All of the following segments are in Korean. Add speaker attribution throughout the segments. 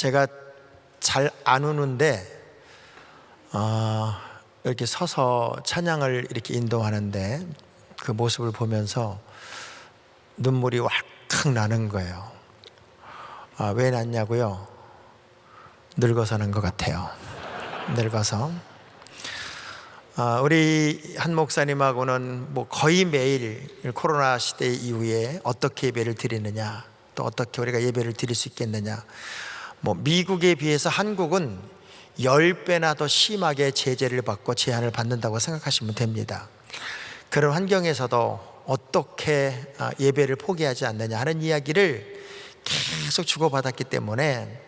Speaker 1: 제가 잘 안 우는데 이렇게 서서 찬양을 이렇게 인도하는데 그 모습을 보면서 눈물이 왈칵 나는 거예요. 왜 났냐고요? 늙어서 난 것 같아요. 늙어서. 우리 한 목사님하고는 뭐 거의 매일 코로나 시대 이후에 어떻게 예배를 드리느냐, 또 어떻게 우리가 예배를 드릴 수 있겠느냐, 뭐 미국에 비해서 한국은 10배나 더 심하게 제재를 받고 제한을 받는다고 생각하시면 됩니다. 그런 환경에서도 어떻게 예배를 포기하지 않느냐 하는 이야기를 계속 주고받았기 때문에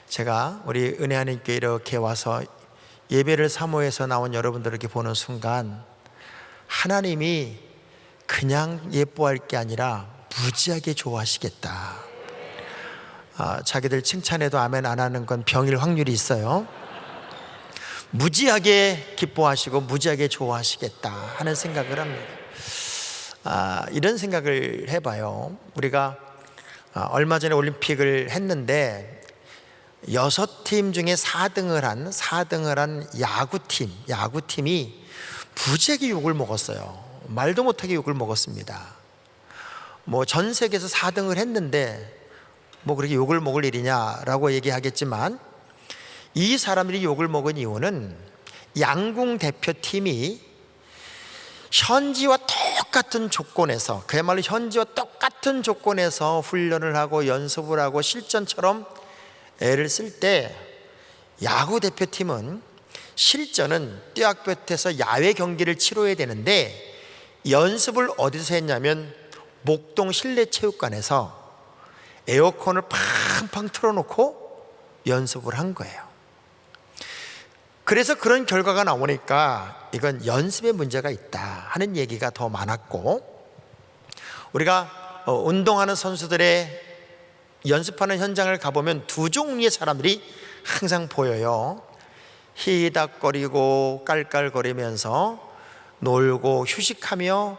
Speaker 1: 제가 우리 은혜 하나님 교회 이렇게 와서 예배를 사모해서 나온 여러분들에게 보는 순간 하나님이 그냥 예뻐할 게 아니라 무지하게 좋아하시겠다. 자기들 칭찬해도 아멘 안 하는 건 병일 확률이 있어요. 무지하게 기뻐하시고 무지하게 좋아하시겠다 하는 생각을 합니다. 이런 생각을 해봐요. 우리가 얼마 전에 올림픽을 했는데 6팀 중에 4등을 한 야구팀이 무지하게 욕을 먹었어요. 말도 못하게 욕을 먹었습니다. 뭐 전 세계에서 4등을 했는데 뭐 그렇게 욕을 먹을 일이냐라고 얘기하겠지만, 이 사람들이 욕을 먹은 이유는 양궁 대표팀이 현지와 똑같은 조건에서, 그야말로 현지와 똑같은 조건에서 훈련을 하고 연습을 하고 실전처럼 애를 쓸 때, 야구 대표팀은 실전은 떼학볕에서 야외 경기를 치러야 되는데 연습을 어디서 했냐면 목동 실내체육관에서 에어컨을 팡팡 틀어놓고 연습을 한 거예요. 그래서 그런 결과가 나오니까 이건 연습에 문제가 있다 하는 얘기가 더 많았고, 우리가 운동하는 선수들의 연습하는 현장을 가보면 두 종류의 사람들이 항상 보여요. 히닥거리고 깔깔거리면서 놀고 휴식하며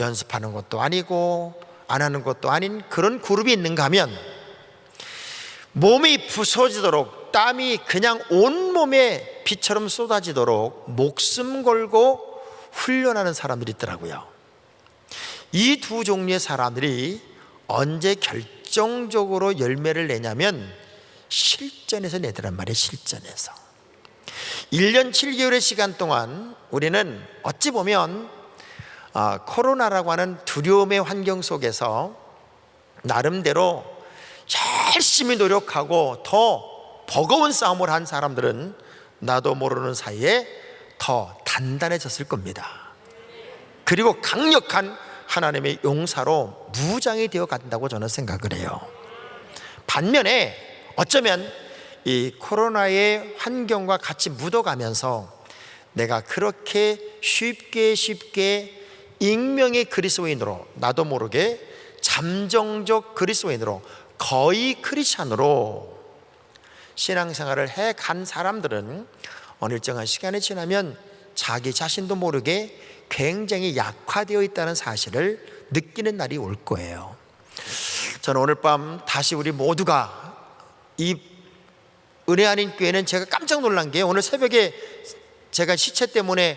Speaker 1: 연습하는 것도 아니고 안 하는 것도 아닌 그런 그룹이 있는가 하면, 몸이 부서지도록 땀이 그냥 온몸에 비처럼 쏟아지도록 목숨 걸고 훈련하는 사람들이 있더라고요. 이 두 종류의 사람들이 언제 결정적으로 열매를 내냐면 실전에서 내더란 말이에요. 실전에서 1년 7개월의 시간 동안 우리는 어찌 보면 코로나라고 하는 두려움의 환경 속에서 나름대로 열심히 노력하고 더 버거운 싸움을 한 사람들은 나도 모르는 사이에 더 단단해졌을 겁니다. 그리고 강력한 하나님의 용사로 무장이 되어 간다고 저는 생각을 해요. 반면에 어쩌면 이 코로나의 환경과 같이 묻어가면서 내가 그렇게 쉽게 익명의 그리스도인으로, 나도 모르게 잠정적 그리스도인으로, 거의 크리스찬으로 신앙생활을 해간 사람들은 어느 일정한 시간이 지나면 자기 자신도 모르게 굉장히 약화되어 있다는 사실을 느끼는 날이 올 거예요. 저는 오늘 밤 다시 우리 모두가, 이 은혜 아닌 교회는 제가 깜짝 놀란 게, 오늘 새벽에 제가 시체 때문에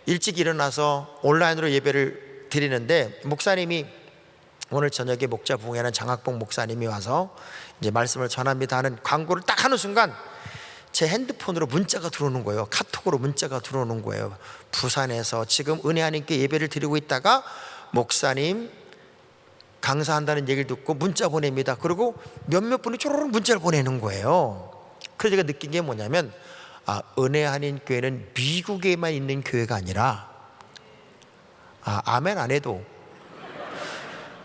Speaker 1: 일찍 일어나서 온라인으로 예배를 드리는데, 목사님이 오늘 저녁에 목자 부흥회하는 장학봉 목사님이 와서 이제 말씀을 전합니다 하는 광고를 딱 하는 순간 제 핸드폰으로 문자가 들어오는 거예요. 카톡으로 문자가 들어오는 거예요. 부산에서 지금 은혜 하나님께 예배를 드리고 있다가 목사님 강사한다는 얘기를 듣고 문자 보냅니다. 그리고 몇몇 분이 쪼르륵 문자를 보내는 거예요. 그래서 제가 느낀 게 뭐냐면, 은혜 한인 교회는 미국에만 있는 교회가 아니라, 아멘 안 해도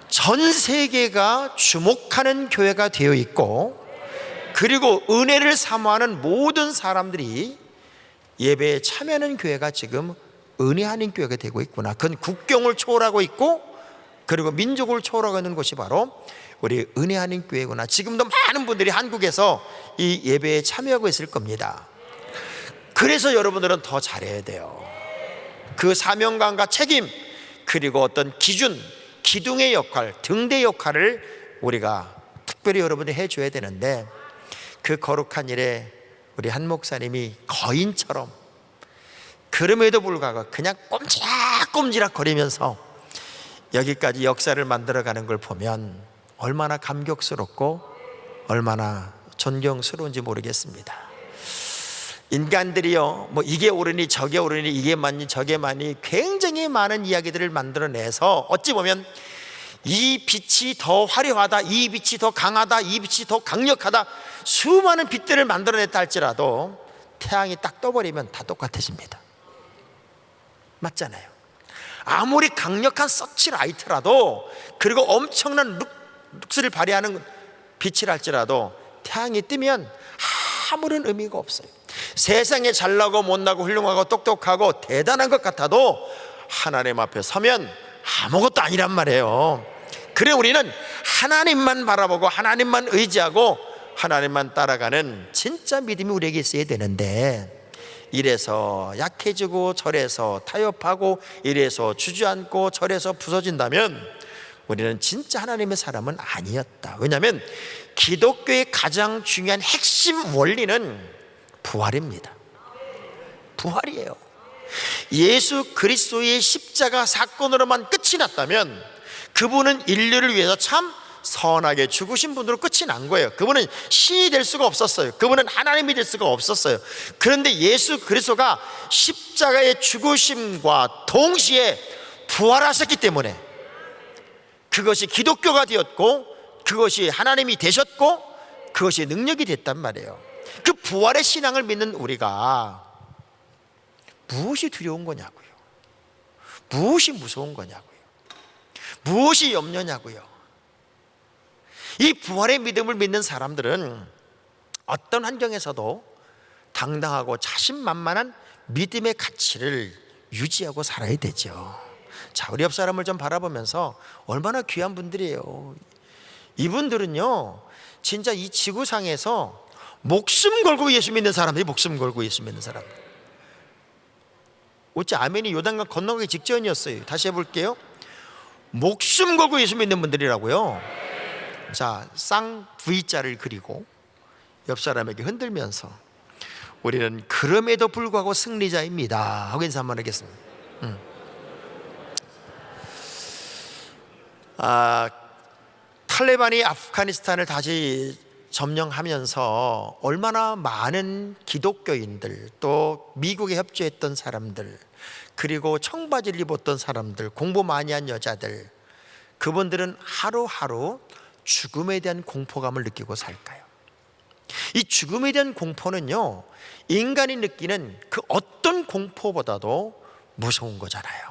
Speaker 1: 전 세계가 주목하는 교회가 되어 있고, 그리고 은혜를 사모하는 모든 사람들이 예배에 참여하는 교회가 지금 은혜 한인 교회가 되고 있구나. 그건 국경을 초월하고 있고, 그리고 민족을 초월하고 있는 곳이 바로 우리 은혜 한인 교회구나. 지금도 많은 분들이 한국에서 이 예배에 참여하고 있을 겁니다. 그래서 여러분들은 더 잘해야 돼요. 그 사명감과 책임, 그리고 어떤 기준, 기둥의 역할, 등대 역할을 우리가 특별히 여러분이 해줘야 되는데, 그 거룩한 일에 우리 한 목사님이 거인처럼, 그럼에도 불구하고 그냥 꼼지락꼼지락 거리면서 여기까지 역사를 만들어가는 걸 보면 얼마나 감격스럽고 얼마나 존경스러운지 모르겠습니다. 인간들이요, 뭐 이게 옳으니 저게 옳으니 이게 맞니 저게 맞니 굉장히 많은 이야기들을 만들어내서 어찌 보면 이 빛이 더 화려하다, 이 빛이 더 강하다, 이 빛이 더 강력하다, 수많은 빛들을 만들어냈다 할지라도 태양이 딱 떠버리면 다 똑같아집니다. 맞잖아요. 아무리 강력한 서치라이트라도, 그리고 엄청난 룩스를 발휘하는 빛이라 할지라도 태양이 뜨면 아무런 의미가 없어요. 세상에 잘나고 못나고 훌륭하고 똑똑하고 대단한 것 같아도 하나님 앞에 서면 아무것도 아니란 말이에요. 그래 우리는 하나님만 바라보고 하나님만 의지하고 하나님만 따라가는 진짜 믿음이 우리에게 있어야 되는데, 이래서 약해지고 저래서 타협하고 이래서 주저앉고 저래서 부서진다면 우리는 진짜 하나님의 사람은 아니었다. 왜냐하면 기독교의 가장 중요한 핵심 원리는 부활입니다. 부활이에요. 예수 그리스도의 십자가 사건으로만 끝이 났다면 그분은 인류를 위해서 참 선하게 죽으신 분으로 끝이 난 거예요. 그분은 신이 될 수가 없었어요. 그분은 하나님이 될 수가 없었어요. 그런데 예수 그리스도가 십자가의 죽으심과 동시에 부활하셨기 때문에 그것이 기독교가 되었고, 그것이 하나님이 되셨고, 그것이 능력이 됐단 말이에요. 그 부활의 신앙을 믿는 우리가 무엇이 두려운 거냐고요? 무엇이 무서운 거냐고요? 무엇이 염려냐고요? 이 부활의 믿음을 믿는 사람들은 어떤 환경에서도 당당하고 자신만만한 믿음의 가치를 유지하고 살아야 되죠. 자, 우리 옆 사람을 좀 바라보면서 얼마나 귀한 분들이에요. 이분들은요, 진짜 이 지구상에서 목숨 걸고 예수 믿는 사람들이, 목숨 걸고 예수 믿는 사람들. 어째 아멘이 요단강 건너가기 직전이었어요. 다시 해볼게요. 목숨 걸고 예수 믿는 분들이라고요. 자, 쌍 V자를 그리고 옆 사람에게 흔들면서 우리는 그럼에도 불구하고 승리자입니다 하고 인사 한번 하겠습니다. 탈레반이 아프가니스탄을 다시 점령하면서 얼마나 많은 기독교인들, 또 미국에 협조했던 사람들, 그리고 청바지를 입었던 사람들, 공부 많이 한 여자들, 그분들은 하루하루 죽음에 대한 공포감을 느끼고 살까요? 이 죽음에 대한 공포는요, 인간이 느끼는 그 어떤 공포보다도 무서운 거잖아요.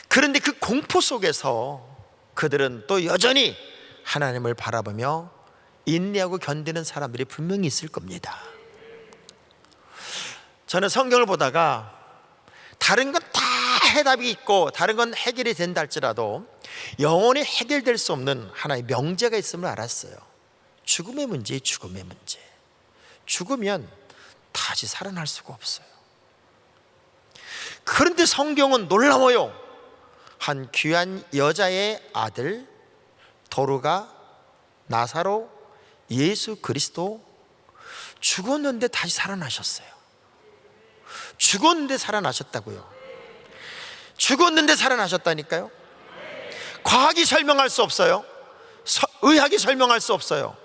Speaker 1: 그런데 그 공포 속에서 그들은 또 여전히 하나님을 바라보며 인내하고 견디는 사람들이 분명히 있을 겁니다. 저는 성경을 보다가 다른 건 다 해답이 있고 다른 건 해결이 된다 할지라도 영원히 해결될 수 없는 하나의 명제가 있음을 알았어요. 죽음의 문제예요. 죽음의 문제. 죽으면 다시 살아날 수가 없어요. 그런데 성경은 놀라워요. 한 귀한 여자의 아들 도르가, 나사로, 예수 그리스도 죽었는데 다시 살아나셨어요. 죽었는데 살아나셨다고요. 죽었는데 살아나셨다니까요. 과학이 설명할 수 없어요. 의학이 설명할 수 없어요.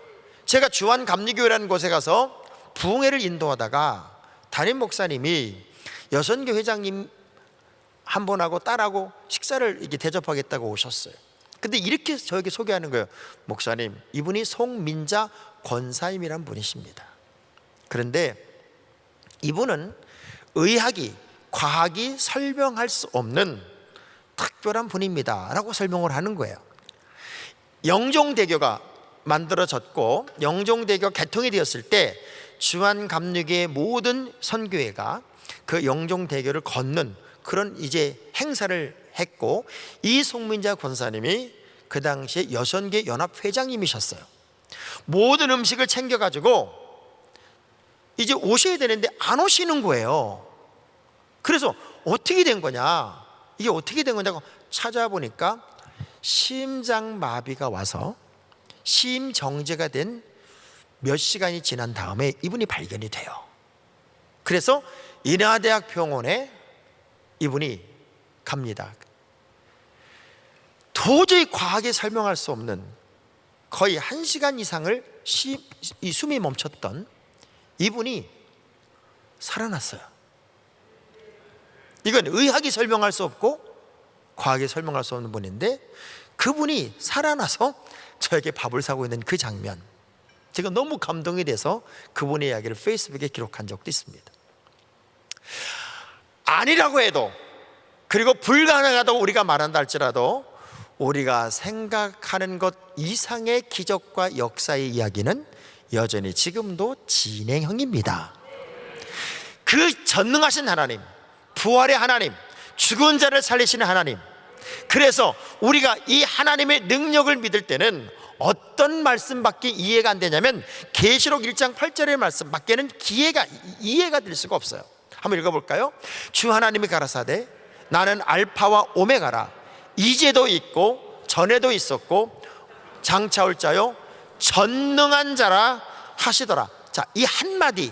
Speaker 1: 제가 주한감리교회라는 곳에 가서 부흥회를 인도하다가 담임 목사님이 여선교 회장님 한 분하고 딸하고 식사를 이렇게 대접하겠다고 오셨어요. 근데 이렇게 저에게 소개하는 거예요. 목사님, 이분이 송민자 권사님이란 분이십니다. 그런데 이분은 의학이, 과학이 설명할 수 없는 특별한 분입니다 라고 설명을 하는 거예요. 영종대교가 만들어졌고 영종대교 개통이 되었을 때 주한감리교의 모든 선교회가 그 영종대교를 걷는 그런 이제 행사를 했고, 이 송민자 권사님이 그 당시에 여선교 연합 회장님이셨어요. 모든 음식을 챙겨가지고 이제 오셔야 되는데 안 오시는 거예요. 그래서 어떻게 된 거냐, 이게 어떻게 된 거냐고 찾아보니까 심장마비가 와서 심정지가 된 몇 시간이 지난 다음에 이분이 발견이 돼요. 그래서 인하대학 병원에 이분이 갑니다. 도저히 과하게 설명할 수 없는, 거의 1시간 이상을 이 숨이 멈췄던 이분이 살아났어요. 이건 의학이 설명할 수 없고 과하게 설명할 수 없는 분인데, 그분이 살아나서 저에게 밥을 사고 있는 그 장면, 제가 너무 감동이 돼서 그분의 이야기를 페이스북에 기록한 적도 있습니다. 아니라고 해도, 그리고 불가능하다고 우리가 말한다 할지라도, 우리가 생각하는 것 이상의 기적과 역사의 이야기는 여전히 지금도 진행형입니다. 그 전능하신 하나님, 부활의 하나님, 죽은 자를 살리시는 하나님, 그래서 우리가 이 하나님의 능력을 믿을 때는 어떤 말씀밖에 이해가 안 되냐면, 계시록 1장 8절의 말씀밖에는 이해가 될 수가 없어요. 한번 읽어볼까요? 주 하나님이 가라사대 나는 알파와 오메가라, 이제도 있고 전에도 있었고 장차 올 자요 전능한 자라 하시더라. 자, 이 한마디,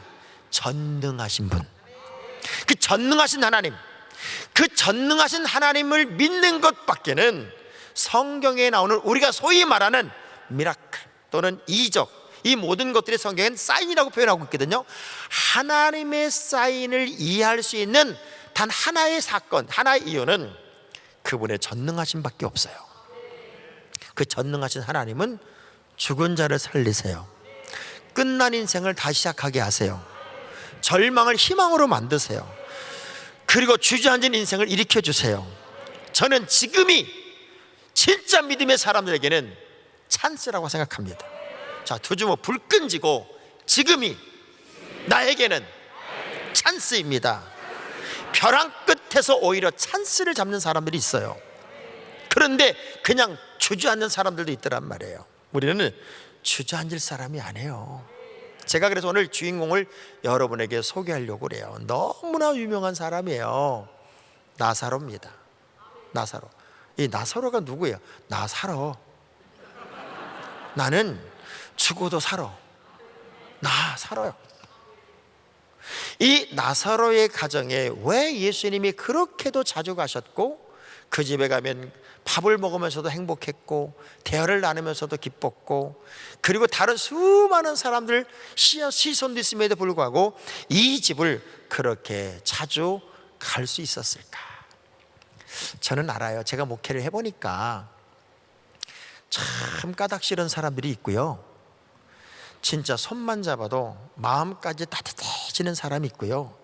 Speaker 1: 전능하신 분, 그 전능하신 하나님, 그 전능하신 하나님을 믿는 것밖에는 성경에 나오는 우리가 소위 말하는 미라클 또는 이적, 이 모든 것들이 성경엔 사인이라고 표현하고 있거든요. 하나님의 사인을 이해할 수 있는 단 하나의 사건, 하나의 이유는 그분의 전능하심 밖에 없어요. 그 전능하신 하나님은 죽은 자를 살리세요. 끝난 인생을 다시 시작하게 하세요. 절망을 희망으로 만드세요. 그리고 주저앉은 인생을 일으켜 주세요. 저는 지금이 진짜 믿음의 사람들에게는 찬스라고 생각합니다. 자, 두 주먹 불 끈지고, 지금이 나에게는 찬스입니다. 벼랑 끝에서 오히려 찬스를 잡는 사람들이 있어요. 그런데 그냥 주저앉는 사람들도 있더란 말이에요. 우리는 주저앉을 사람이 아니에요. 제가 그래서 오늘 주인공을 여러분에게 소개하려고 그래요. 너무나 유명한 사람이에요. 나사로입니다. 나사로. 이 나사로가 누구예요? 나 살아. 나는 죽어도 살아. 나 살아요. 이 나사로의 가정에 왜 예수님이 그렇게도 자주 가셨고, 그 집에 가면 밥을 먹으면서도 행복했고, 대화를 나누면서도 기뻤고, 그리고 다른 수많은 사람들 시선도 있음에도 불구하고 이 집을 그렇게 자주 갈 수 있었을까? 저는 알아요. 제가 목회를 해보니까 참 까닭 싫은 사람들이 있고요, 진짜 손만 잡아도 마음까지 따뜻해지는 사람이 있고요,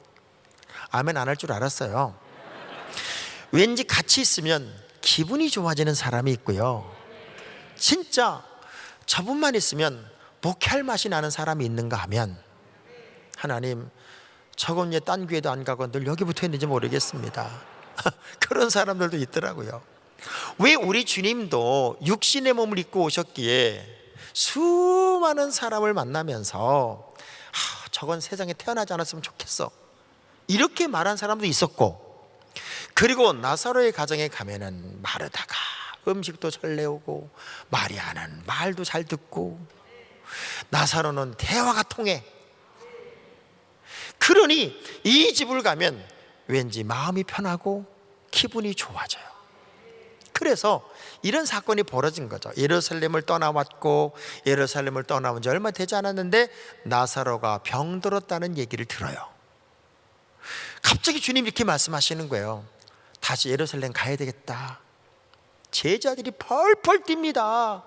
Speaker 1: 아멘 안 할 줄 알았어요. 왠지 같이 있으면 기분이 좋아지는 사람이 있고요, 진짜 저분만 있으면 목회할 맛이 나는 사람이 있는가 하면, 하나님 저건 왜 딴 교회도 안 가고 늘 여기 붙어 있는지 모르겠습니다. 그런 사람들도 있더라고요. 왜 우리 주님도 육신의 몸을 입고 오셨기에 수많은 사람을 만나면서 저건 세상에 태어나지 않았으면 좋겠어, 이렇게 말한 사람도 있었고, 그리고 나사로의 가정에 가면은 마르다가 음식도 잘 내오고, 마리아는 말도 잘 듣고, 나사로는 대화가 통해. 그러니 이 집을 가면 왠지 마음이 편하고 기분이 좋아져요. 그래서 이런 사건이 벌어진 거죠. 예루살렘을 떠나왔고, 예루살렘을 떠나온 지 얼마 되지 않았는데 나사로가 병들었다는 얘기를 들어요. 갑자기 주님 이렇게 말씀하시는 거예요. 다시 예루살렘 가야 되겠다. 제자들이 펄펄 뜁니다.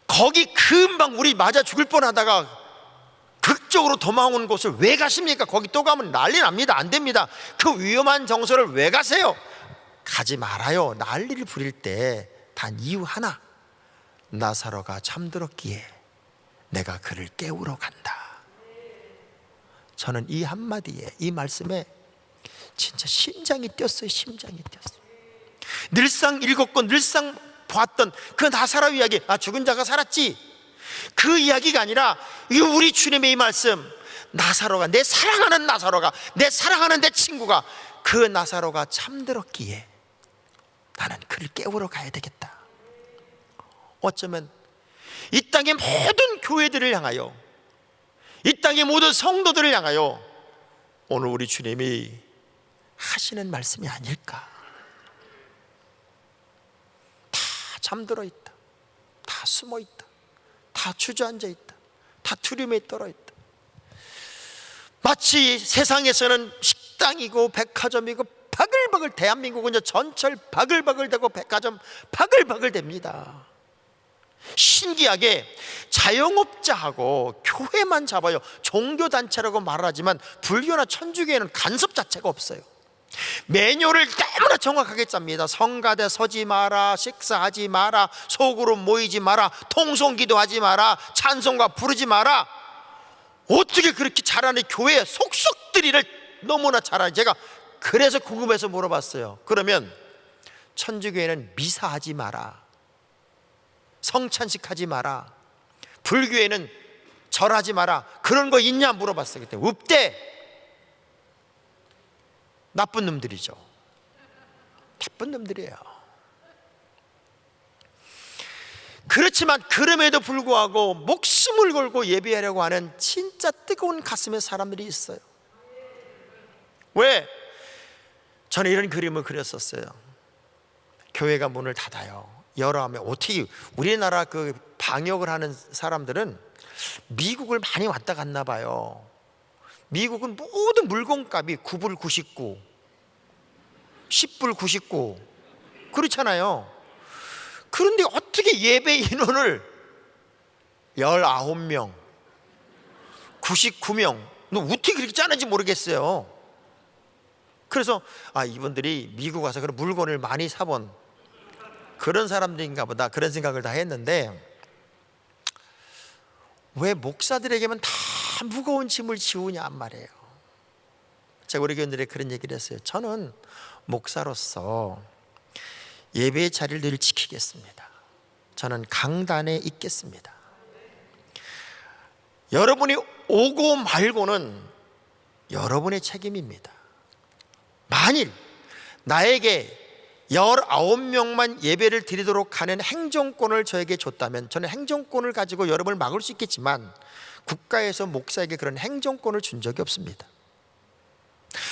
Speaker 1: 거기 금방 우리 맞아 죽을 뻔하다가 극적으로 도망온 곳을 왜 가십니까? 거기 또 가면 난리 납니다. 안 됩니다. 그 위험한 정서를 왜 가세요? 가지 말아요. 난리를 부릴 때 단 이유 하나, 나사로가 잠들었기에 내가 그를 깨우러 간다. 저는 이 한마디에, 이 말씀에 진짜 심장이 뛰었어요. 심장이 뛰었어요. 늘상 읽었고 늘상 봤던 그 나사로 이야기, 죽은 자가 살았지, 그 이야기가 아니라 우리 주님의 이 말씀, 나사로가, 내 사랑하는 나사로가, 내 사랑하는 내 친구가, 그 나사로가 잠들었기에 나는 그를 깨우러 가야 되겠다. 어쩌면 이 땅의 모든 교회들을 향하여 이 땅의 모든 성도들을 향하여 오늘 우리 주님이 하시는 말씀이 아닐까. 다 잠들어 있다, 다 숨어 있다, 다 주저앉아 있다, 다 두려움에 떨어 있다. 마치 세상에서는 식당이고 백화점이고 바글바글, 대한민국은 이제 전철 바글바글되고 백화점 바글바글됩니다. 신기하게 자영업자하고 교회만 잡아요. 종교단체라고 말하지만 불교나 천주교에는 간섭 자체가 없어요. 매뉴얼을 너무나 정확하게 짭니다. 성가대 서지 마라, 식사하지 마라, 소그룹 모이지 마라, 통성기도하지 마라, 찬송가 부르지 마라. 어떻게 그렇게 잘하는 교회 속속들이를 너무나 잘하는, 제가 그래서 궁금해서 물어봤어요. 그러면 천주교회는 미사하지 마라, 성찬식 하지 마라, 불교에는 절하지 마라, 그런 거 있냐 물어봤어요. 그때 없대. 나쁜 놈들이죠. 나쁜 놈들이에요. 그렇지만 그럼에도 불구하고 목숨을 걸고 예배하려고 하는 진짜 뜨거운 가슴의 사람들이 있어요. 왜? 저는 이런 그림을 그렸었어요. 교회가 문을 닫아요. 여러 하면 어떻게, 우리나라 그 방역을 하는 사람들은 미국을 많이 왔다 갔나 봐요. 미국은 모든 물건값이 9불 99, 10불 99 그렇잖아요. 그런데 어떻게 예배 인원을 19명, 99명, 어떻게 그렇게 짜는지 모르겠어요. 그래서 이분들이 미국 와서 그런 물건을 많이 사본 그런 사람들인가 보다, 그런 생각을 다 했는데, 왜 목사들에게만 다 무거운 짐을 지우냐 말이에요. 제가 우리 교인들에게 그런 얘기를 했어요. 저는 목사로서 예배의 자리를 늘 지키겠습니다. 저는 강단에 있겠습니다. 여러분이 오고 말고는 여러분의 책임입니다. 만일 나에게 19명만 예배를 드리도록 하는 행정권을 저에게 줬다면, 저는 행정권을 가지고 여러분을 막을 수 있겠지만 국가에서 목사에게 그런 행정권을 준 적이 없습니다.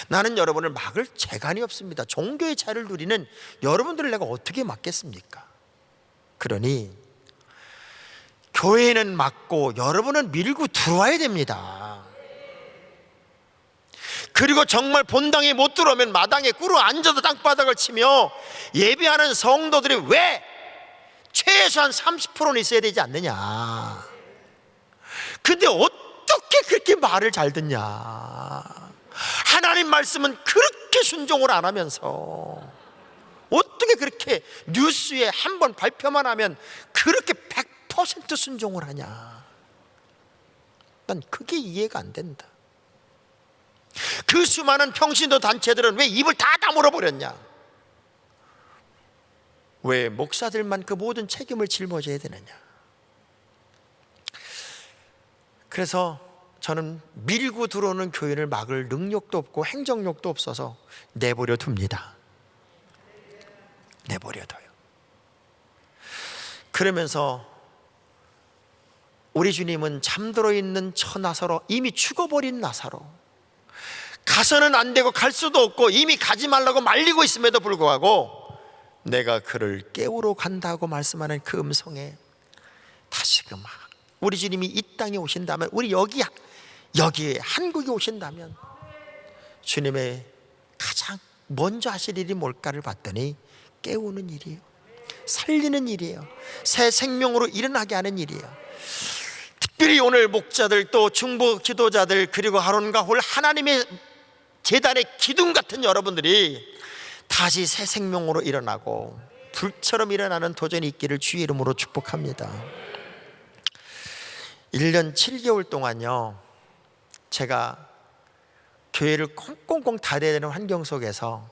Speaker 1: 나는 여러분을 막을 재간이 없습니다. 종교의 자유를 누리는 여러분들을 내가 어떻게 막겠습니까? 그러니 교회는 막고 여러분은 밀고 들어와야 됩니다. 그리고 정말 본당에 못 들어오면 마당에 꿇어 앉아서 땅바닥을 치며 예배하는 성도들이 왜 최소한 30%는 있어야 되지 않느냐. 근데 어떻게 그렇게 말을 잘 듣냐. 하나님 말씀은 그렇게 순종을 안 하면서 어떻게 그렇게 뉴스에 한번 발표만 하면 그렇게 100% 순종을 하냐. 난 그게 이해가 안 된다. 그 수많은 평신도 단체들은 왜 입을 다 다물어 버렸냐. 왜 목사들만 그 모든 책임을 짊어져야 되느냐. 그래서 저는 밀고 들어오는 교회를 막을 능력도 없고 행정력도 없어서 내버려 둡니다. 내버려 둬요. 그러면서 우리 주님은 잠들어 있는 나사로, 이미 죽어버린 나사로, 가서는 안 되고 갈 수도 없고 이미 가지 말라고 말리고 있음에도 불구하고 내가 그를 깨우러 간다고 말씀하는 그 음성에 다시금 우리 주님이 이 땅에 오신다면, 우리 여기에 한국에 오신다면 주님의 가장 먼저 하실 일이 뭘까를 봤더니 깨우는 일이에요. 살리는 일이에요. 새 생명으로 일어나게 하는 일이에요. 특별히 오늘 목자들, 또 중보 기도자들, 그리고 아론과 홀 하나님의 제단의 기둥 같은 여러분들이 다시 새 생명으로 일어나고 불처럼 일어나는 도전이 있기를 주의 이름으로 축복합니다. 1년 7개월 동안요, 제가 교회를 꽁꽁꽁 닫아야 되는 환경 속에서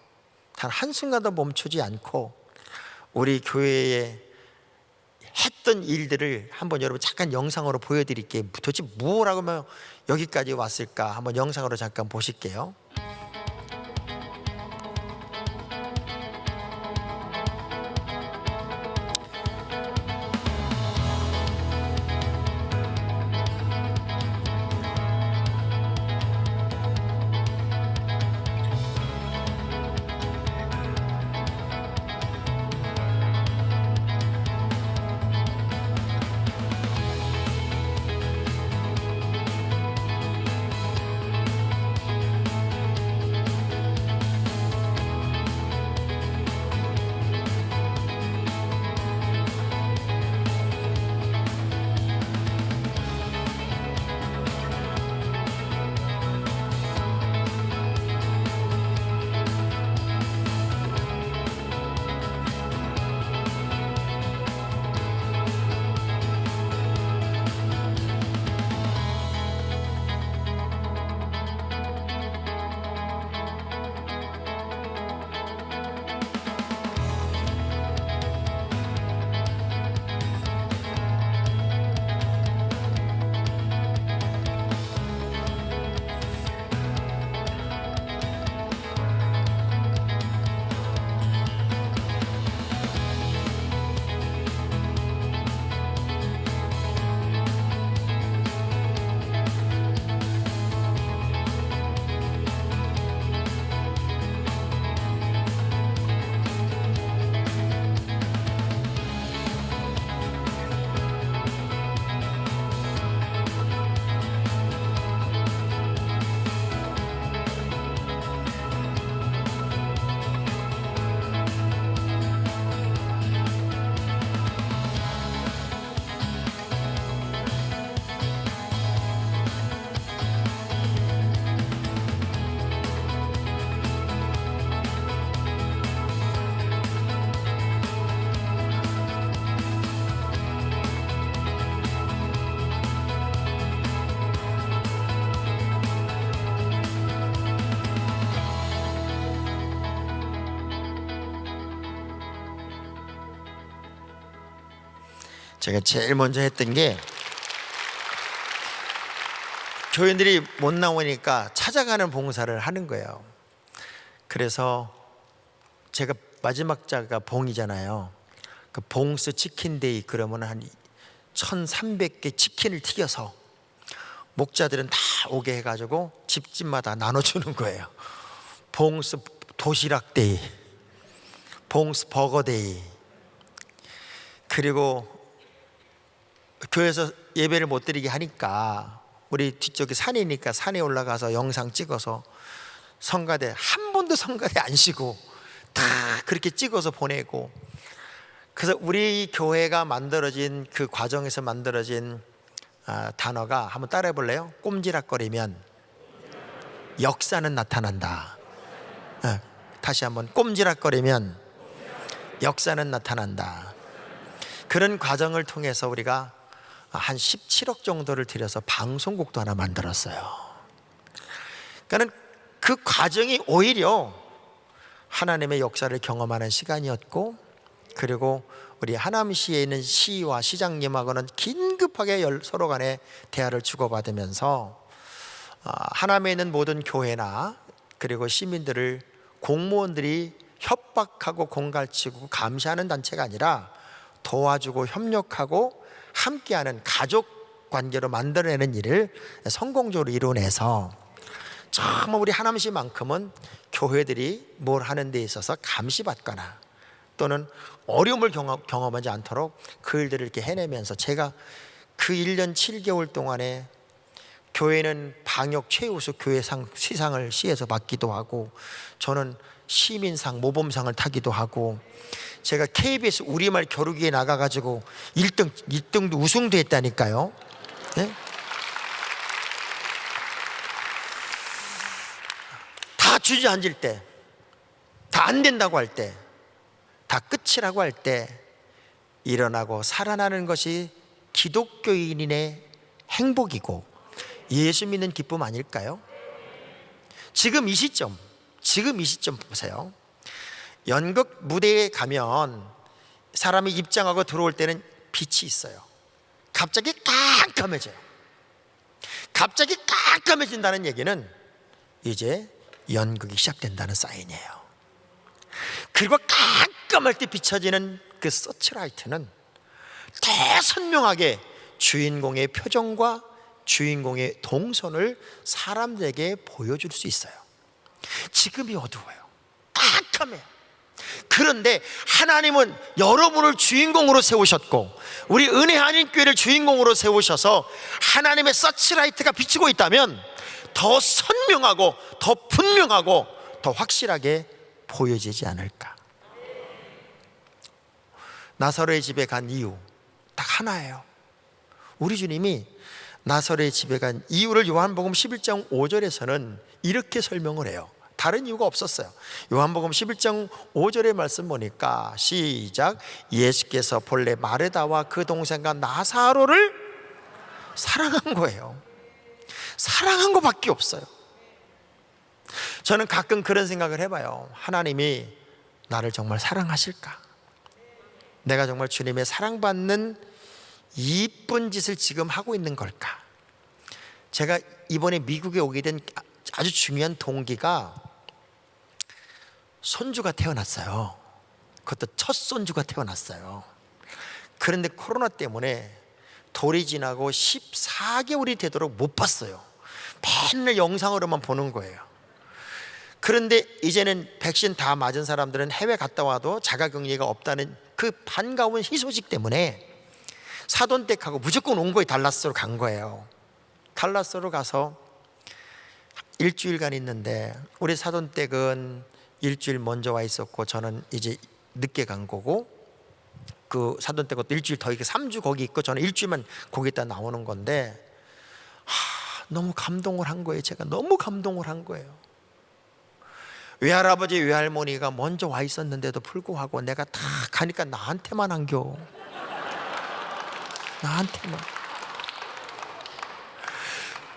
Speaker 1: 단 한순간도 멈추지 않고 우리 교회에 했던 일들을 한번 여러분 잠깐 영상으로 보여드릴게요. 도대체 뭐라고 하면 여기까지 왔을까 한번 영상으로 잠깐 보실게요. 제가 제일 먼저 했던 게, 교인들이 못 나오니까 찾아가는 봉사를 하는 거예요. 그래서 제가 마지막 자가 봉이잖아요. 그 봉스 치킨데이 그러면 한 1,300개 치킨을 튀겨서 목자들은 다 오게 해가지고 집집마다 나눠주는 거예요. 봉스 도시락데이, 봉스 버거데이. 그리고 교회에서 예배를 못 드리게 하니까 우리 뒤쪽에 산이니까 산에 올라가서 영상 찍어서 성가대, 한 번도 성가대 안 쉬고 다 그렇게 찍어서 보내고. 그래서 우리 교회가 만들어진 그 과정에서 만들어진 단어가, 한번 따라해 볼래요? 꼼지락거리면 역사는 나타난다. 다시 한번, 꼼지락거리면 역사는 나타난다. 그런 과정을 통해서 우리가 한 17억 정도를 들여서 방송국도 하나 만들었어요. 그러니까 그 과정이 오히려 하나님의 역사를 경험하는 시간이었고, 그리고 우리 하남시에 있는 시와 시장님하고는 긴급하게 서로 간에 대화를 주고받으면서 하남에 있는 모든 교회나 그리고 시민들을 공무원들이 협박하고 공갈치고 감시하는 단체가 아니라 도와주고 협력하고 함께하는 가족 관계로 만들어내는 일을 성공적으로 이뤄내서, 정말 우리 하남시만큼은 교회들이 뭘 하는 데 있어서 감시받거나 또는 어려움을 경험하지 않도록 그 일들을 이렇게 해내면서, 제가 그 1년 7개월 동안에 교회는 방역 최우수 교회상 시상을 시에서 받기도 하고, 저는 시민상 모범상을 타기도 하고, 제가 KBS 우리말 겨루기에 나가가지고 1등도 우승도 했다니까요. 네? 다 주저앉을 때, 다 안 된다고 할 때, 다 끝이라고 할 때 일어나고 살아나는 것이 기독교인의 행복이고 예수 믿는 기쁨 아닐까요? 지금 이 시점 보세요. 연극 무대에 가면 사람이 입장하고 들어올 때는 빛이 있어요. 갑자기 깜깜해져요. 갑자기 깜깜해진다는 얘기는 이제 연극이 시작된다는 사인이에요. 그리고 깜깜할 때 비춰지는 그 서치라이트는 더 선명하게 주인공의 표정과 주인공의 동선을 사람들에게 보여줄 수 있어요. 지금이 어두워요. 깜깜해요. 그런데 하나님은 여러분을 주인공으로 세우셨고, 우리 은혜 한인교회를 주인공으로 세우셔서 하나님의 서치라이트가 비치고 있다면 더 선명하고 더 분명하고 더 확실하게 보여지지 않을까. 나사로의 집에 간 이유 딱 하나예요. 우리 주님이 나사로의 집에 간 이유를 요한복음 11장 5절에서는 이렇게 설명을 해요. 다른 이유가 없었어요. 요한복음 11장 5절의 말씀 보니까, 시작, 예수께서 본래 마르다와 그 동생과 나사로를 사랑한 거예요. 사랑한 것밖에 없어요. 저는 가끔 그런 생각을 해봐요. 하나님이 나를 정말 사랑하실까? 내가 정말 주님의 사랑받는 이쁜 짓을 지금 하고 있는 걸까? 제가 이번에 미국에 오게 된 아주 중요한 동기가, 손주가 태어났어요. 그것도 첫 손주가 태어났어요. 그런데 코로나 때문에 돌이 지나고 14개월이 되도록 못 봤어요. 맨날 영상으로만 보는 거예요. 그런데 이제는 백신 다 맞은 사람들은 해외 갔다 와도 자가격리가 없다는 그 반가운 희소식 때문에 사돈댁하고 무조건 온 거예요. 달라스로 간 거예요. 달라스로 가서 일주일간 있는데, 우리 사돈댁은 일주일 먼저 와 있었고 저는 이제 늦게 간 거고, 그 사돈댁은 또 일주일 더, 이렇게 3주 거기 있고 저는 일주일만 거기 있다 나오는 건데, 너무 감동을 한 거예요. 제가 너무 감동을 한 거예요. 외할아버지 외할머니가 먼저 와 있었는데도 불구하고 내가 다 가니까 나한테만 안겨. 나한테만.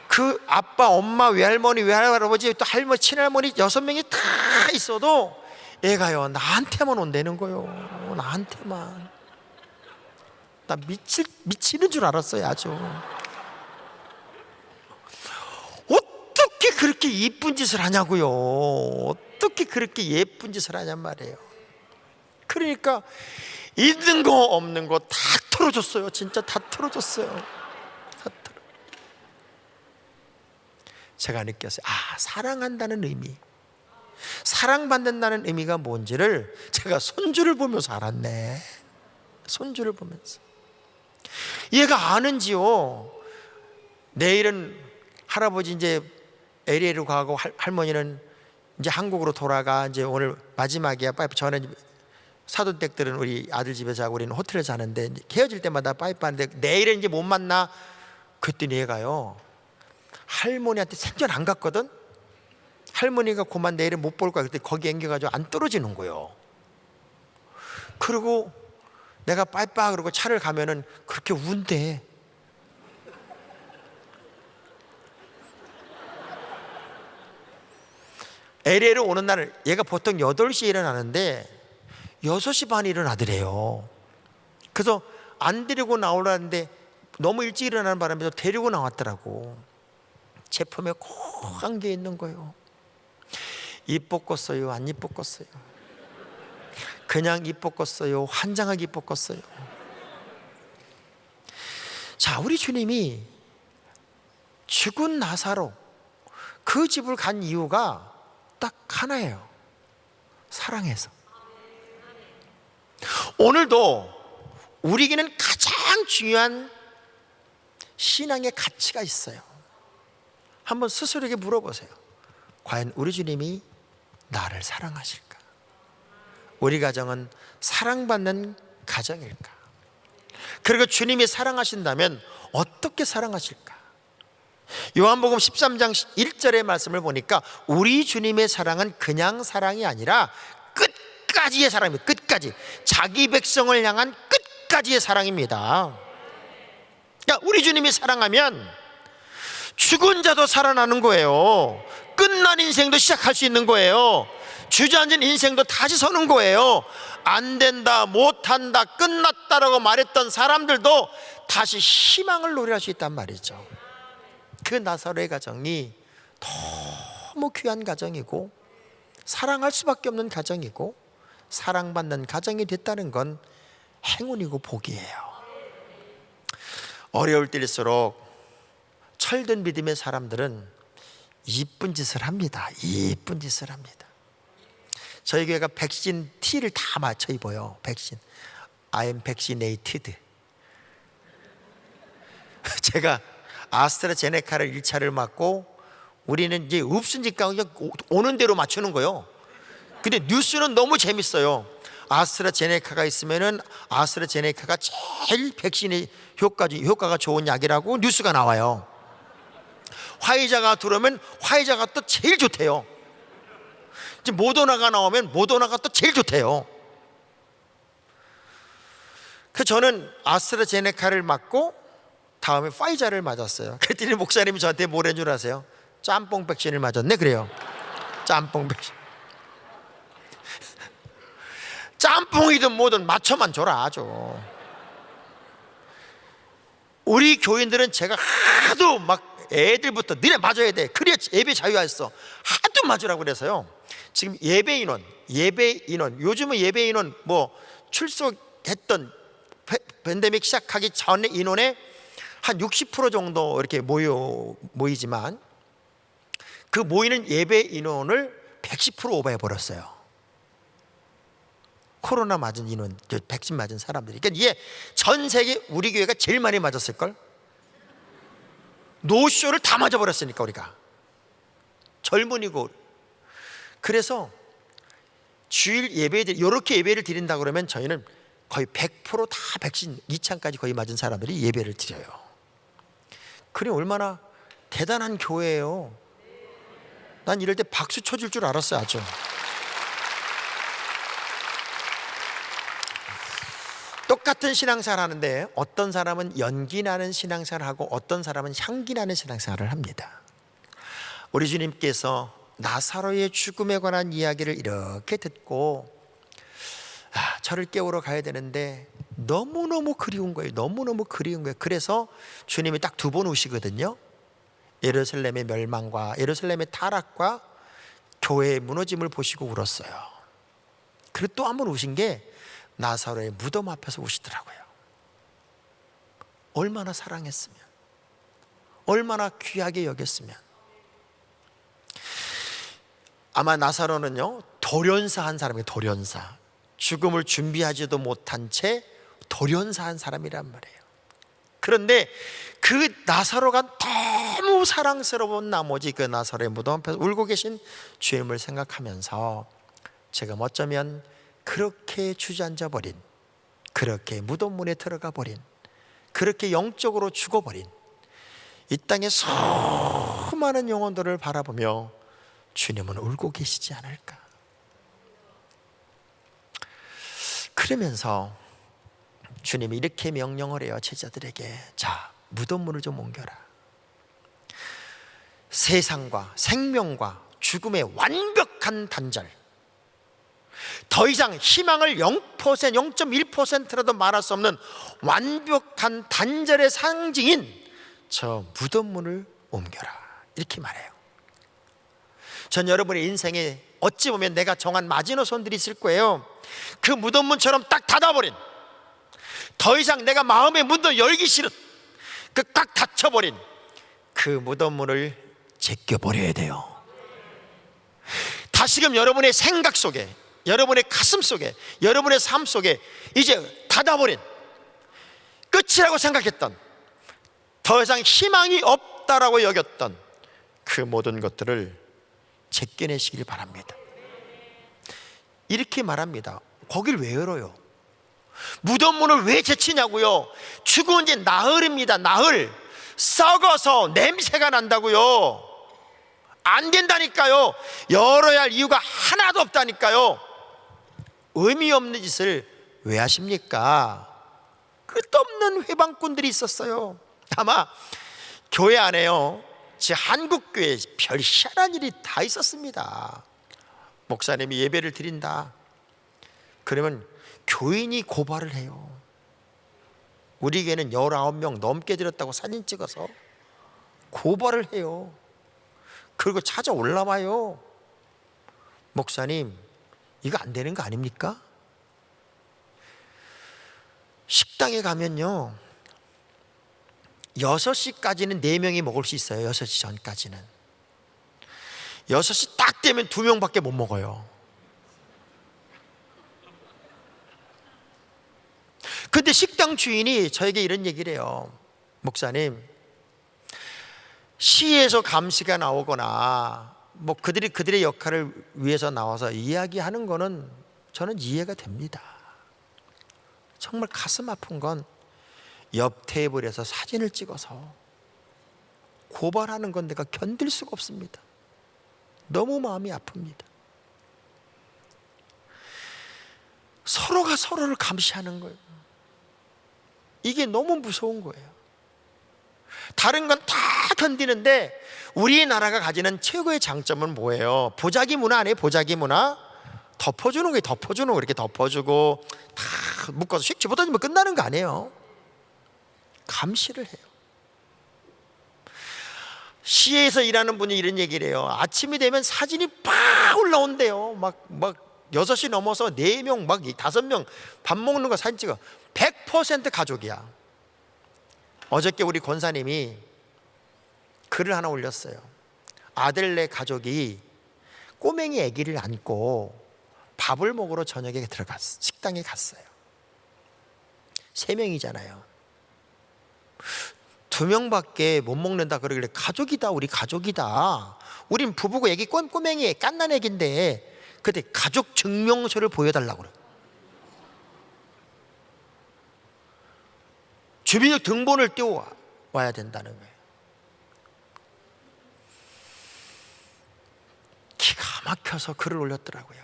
Speaker 1: 그 아빠, 엄마, 외할머니, 외할아버지, 또 할머니, 친할머니 6명이 다 있어도 애가요 나한테만 온다는 거요. 나한테만. 보다 미치는 줄 알았어요. 아주 어떻게 그렇게 이쁜 짓을 하냐고요. 어떻게 그렇게 예쁜 짓을 하냔 말이에요. 그러니까 있는 거 없는 거 다 털어줬어요. 진짜 다 털어줬어요. 제가 느꼈어요. 사랑한다는 의미, 사랑받는다는 의미가 뭔지를 제가 손주를 보면서 알았네. 손주를 보면서. 얘가 아는지요. 내일은 할아버지 이제 LA로 가고 할머니는 이제 한국으로 돌아가. 이제 오늘 마지막이야. 파이프. 저는 사돈댁들은 우리 아들 집에 자고 우리는 호텔에 자는데 헤어질 때마다 파이프 하는데 내일은 이제 못 만나. 그랬더니 얘가요, 할머니한테 생전 안 갔거든. 할머니가 그만 내일은 못 볼 거야. 그때 거기 앵겨가지고 안 떨어지는 거예요. 그리고 내가 빠이빠 그러고 차를 가면은 그렇게 운대. LA로 오는 날 얘가 보통 8시에 일어나는데 6시 반에 일어나더래요. 그래서 안 데리고 나오라는데 너무 일찍 일어나는 바람에 데리고 나왔더라고. 제품에 꼭 안겨 있는 거예요. 이뻤겠어요? 안 이뻤겠어요? 그냥 이뻤겠어요? 환장하게 이뻤겠어요? 자, 우리 주님이 죽은 나사로 그 집을 간 이유가 딱 하나예요. 사랑해서. 오늘도 우리에게는 가장 중요한 신앙의 가치가 있어요. 한번 스스로에게 물어보세요. 과연 우리 주님이 나를 사랑하실까? 우리 가정은 사랑받는 가정일까? 그리고 주님이 사랑하신다면 어떻게 사랑하실까? 요한복음 13장 1절의 말씀을 보니까 우리 주님의 사랑은 그냥 사랑이 아니라 끝까지의 사랑입니다. 끝까지. 자기 백성을 향한 끝까지의 사랑입니다. 그러니까 우리 주님이 사랑하면 죽은 자도 살아나는 거예요. 끝난 인생도 시작할 수 있는 거예요. 주저앉은 인생도 다시 서는 거예요. 안 된다, 못한다, 끝났다라고 말했던 사람들도 다시 희망을 노래할 수 있단 말이죠. 그 나사로의 가정이 너무 귀한 가정이고 사랑할 수밖에 없는 가정이고 사랑받는 가정이 됐다는 건 행운이고 복이에요. 어려울 때일수록 철든 믿음의 사람들은 이쁜 짓을 합니다. 이쁜 짓을 합니다. 저희 교회가 백신 T를 다 맞춰 입어요. 백신. I am vaccinated. 제가 아스트라제네카를 1차를 맞고 우리는 이제 없으니까 그냥 오는 대로 맞추는 거예요. 근데 뉴스는 너무 재밌어요. 아스트라제네카가 있으면은 아스트라제네카가 제일 백신의 효과가 좋은 약이라고 뉴스가 나와요. 화이자가 들어오면 화이자가 또 제일 좋대요. 이제 모더나가 나오면 모더나가 또 제일 좋대요. 그래서 저는 아스트라제네카를 맞고 다음에 파이자를 맞았어요. 그랬더니 목사님이 저한테 뭐라는 줄 아세요? 짬뽕 백신을 맞았네 그래요. 짬뽕 백신. 짬뽕이든 뭐든 맞춰만 줘라 아주. 우리 교인들은 제가 하도 막 애들부터 너네 맞아야 돼. 그래야 예배 자유했어. 하도 맞으라고 그래서요. 지금 예배 인원 요즘은 예배 인원 뭐 출석했던 팬데믹 시작하기 전의 인원의 한 60% 정도 이렇게 모이지만 그 모이는 예배 인원을 110% 오버해 버렸어요. 코로나 맞은 인원, 백신 맞은 사람들이. 그러니까 이게 전 세계 우리 교회가 제일 많이 맞았을걸? 노쇼를 다 맞아버렸으니까 우리가 젊은이고. 그래서 주일 예배들 이렇게 예배를 드린다 그러면 저희는 거의 100% 다 백신 2차까지 거의 맞은 사람들이 예배를 드려요. 그래 얼마나 대단한 교회예요. 난 이럴 때 박수 쳐줄 줄 알았어요. 아주. 똑같은 신앙생활 하는데 어떤 사람은 연기 나는 신앙생활을 하고 어떤 사람은 향기 나는 신앙생활을 합니다. 우리 주님께서 나사로의 죽음에 관한 이야기를 이렇게 듣고 저를 깨우러 가야 되는데 너무너무 그리운 거예요. 너무너무 그리운 거예요. 그래서 주님이 딱 두 번 우시거든요. 예루살렘의 멸망과 예루살렘의 타락과 교회의 무너짐을 보시고 울었어요. 그리고 또 한 번 우신 게 나사로의 무덤 앞에서 우시더라고요. 얼마나 사랑했으면, 얼마나 귀하게 여겼으면. 아마 나사로는요, 돌연사한 사람이에요. 돌연사. 죽음을 준비하지도 못한 채 돌연사한 사람이란 말이에요. 그런데 그 나사로가 너무 사랑스러운 나머지 그 나사로의 무덤 앞에서 울고 계신 주님을 생각하면서 지금 어쩌면 그렇게 주저앉아 버린, 그렇게 무덤 문에 들어가 버린, 그렇게 영적으로 죽어버린 이 땅의 수많은 영혼들을 바라보며 주님은 울고 계시지 않을까. 그러면서 주님이 이렇게 명령을 해요. 제자들에게, 자, 무덤 문을 좀 옮겨라. 세상과 생명과 죽음의 완벽한 단절, 더 이상 희망을 0%, 0.1%라도 말할 수 없는 완벽한 단절의 상징인 저 무덤 문을 옮겨라, 이렇게 말해요. 전 여러분의 인생에 어찌 보면 내가 정한 마지노선들이 있을 거예요. 그 무덤 문처럼 딱 닫아버린, 더 이상 내가 마음의 문도 열기 싫은, 그 딱 닫혀버린 그 무덤 문을 제껴버려야 돼요. 다시금 여러분의 생각 속에, 여러분의 가슴 속에, 여러분의 삶 속에 이제 닫아버린, 끝이라고 생각했던, 더 이상 희망이 없다라고 여겼던 그 모든 것들을 제껴내시길 바랍니다. 이렇게 말합니다. 거길 왜 열어요? 무덤 문을 왜 제치냐고요? 죽은 지 나흘입니다. 나흘. 썩어서 냄새가 난다고요. 안 된다니까요. 열어야 할 이유가 하나도 없다니까요. 의미 없는 짓을 왜 하십니까? 끝없는 회방꾼들이 있었어요. 아마 교회 안에요, 제 한국교회에 별 희한한 일이 다 있었습니다. 목사님이 예배를 드린다 그러면 교인이 고발을 해요. 우리 교회는 19명 넘게 드렸다고 사진 찍어서 고발을 해요. 그리고 찾아 올라와요. 목사님, 이거 안 되는 거 아닙니까? 식당에 가면요, 6시까지는 4명이 먹을 수 있어요. 6시 전까지는. 6시 딱 되면 2명밖에 못 먹어요. 근데 식당 주인이 저에게 이런 얘기를 해요. 목사님, 시에서 감시가 나오거나 뭐 그들의 역할을 위해서 나와서 이야기하는 거는 저는 이해가 됩니다. 정말 가슴 아픈 건 옆 테이블에서 사진을 찍어서 고발하는 건 내가 견딜 수가 없습니다. 너무 마음이 아픕니다. 서로가 서로를 감시하는 거예요. 이게 너무 무서운 거예요. 다른 건 다 견디는데 우리나라가 가지는 최고의 장점은 뭐예요? 보자기 문화 아니에요? 보자기 문화. 덮어주는 거예요. 덮어주는 거. 이렇게 덮어주고 다 묶어서 휙 집어던지면 끝나는 거 아니에요. 감시를 해요. 시에서 일하는 분이 이런 얘기를 해요. 아침이 되면 사진이 팍 올라온대요. 막 6시 넘어서 4명, 막 5명 밥 먹는 거 사진 찍어. 100% 가족이야. 어저께 우리 권사님이 글을 하나 올렸어요. 아들네 가족이 꼬맹이 아기를 안고 밥을 먹으러 저녁에 식당에 갔어요. 3명이잖아요. 2명밖에 못 먹는다 그러길래 가족이다, 우리 가족이다. 우린 부부고 애기 꼬맹이 깐난 애기인데 그때 가족 증명서를 보여달라고 그래요. 주민력 등본을 띄워와야 된다는 거예요. 기가 막혀서 글을 올렸더라고요.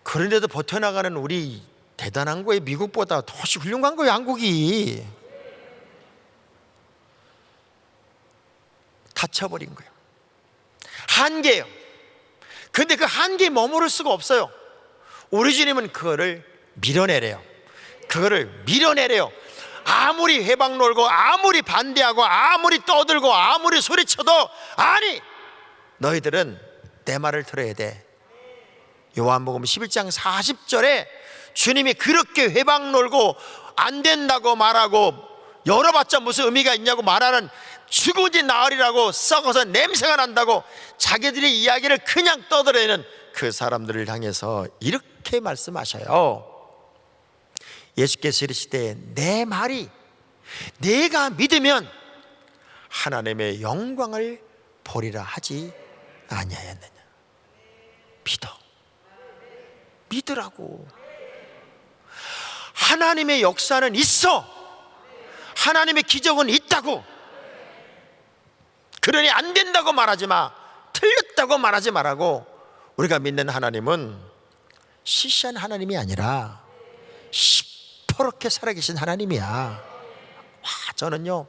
Speaker 1: 그런데도 버텨나가는 우리 대단한 거예요. 미국보다 훨씬 훌륭한 거예요. 한국이 다쳐버린 거예요. 한계예요. 근데 그 한계에 머무를 수가 없어요. 우리 주님은 그거를 밀어내래요. 그거를 밀어내래요. 아무리 회방 놀고 아무리 반대하고 아무리 떠들고 아무리 소리쳐도 아니, 너희들은 내 말을 들어야 돼. 요한복음 11장 40절에 주님이 그렇게 회방 놀고 안 된다고 말하고 열어봤자 무슨 의미가 있냐고 말하는, 죽은지 나으리라고 썩어서 냄새가 난다고 자기들의 이야기를 그냥 떠들어내는 그 사람들을 향해서 이렇게 말씀하셔요. 예수께서 이르시되 내 말이 내가 믿으면 하나님의 영광을 보리라 하지 아니하였느냐. 믿어, 믿으라고. 하나님의 역사는 있어. 하나님의 기적은 있다고. 그러니 안 된다고 말하지 마, 틀렸다고 말하지 말라고. 우리가 믿는 하나님은 시시한 하나님이 아니라 시퍼렇게 살아계신 하나님이야. 와, 저는요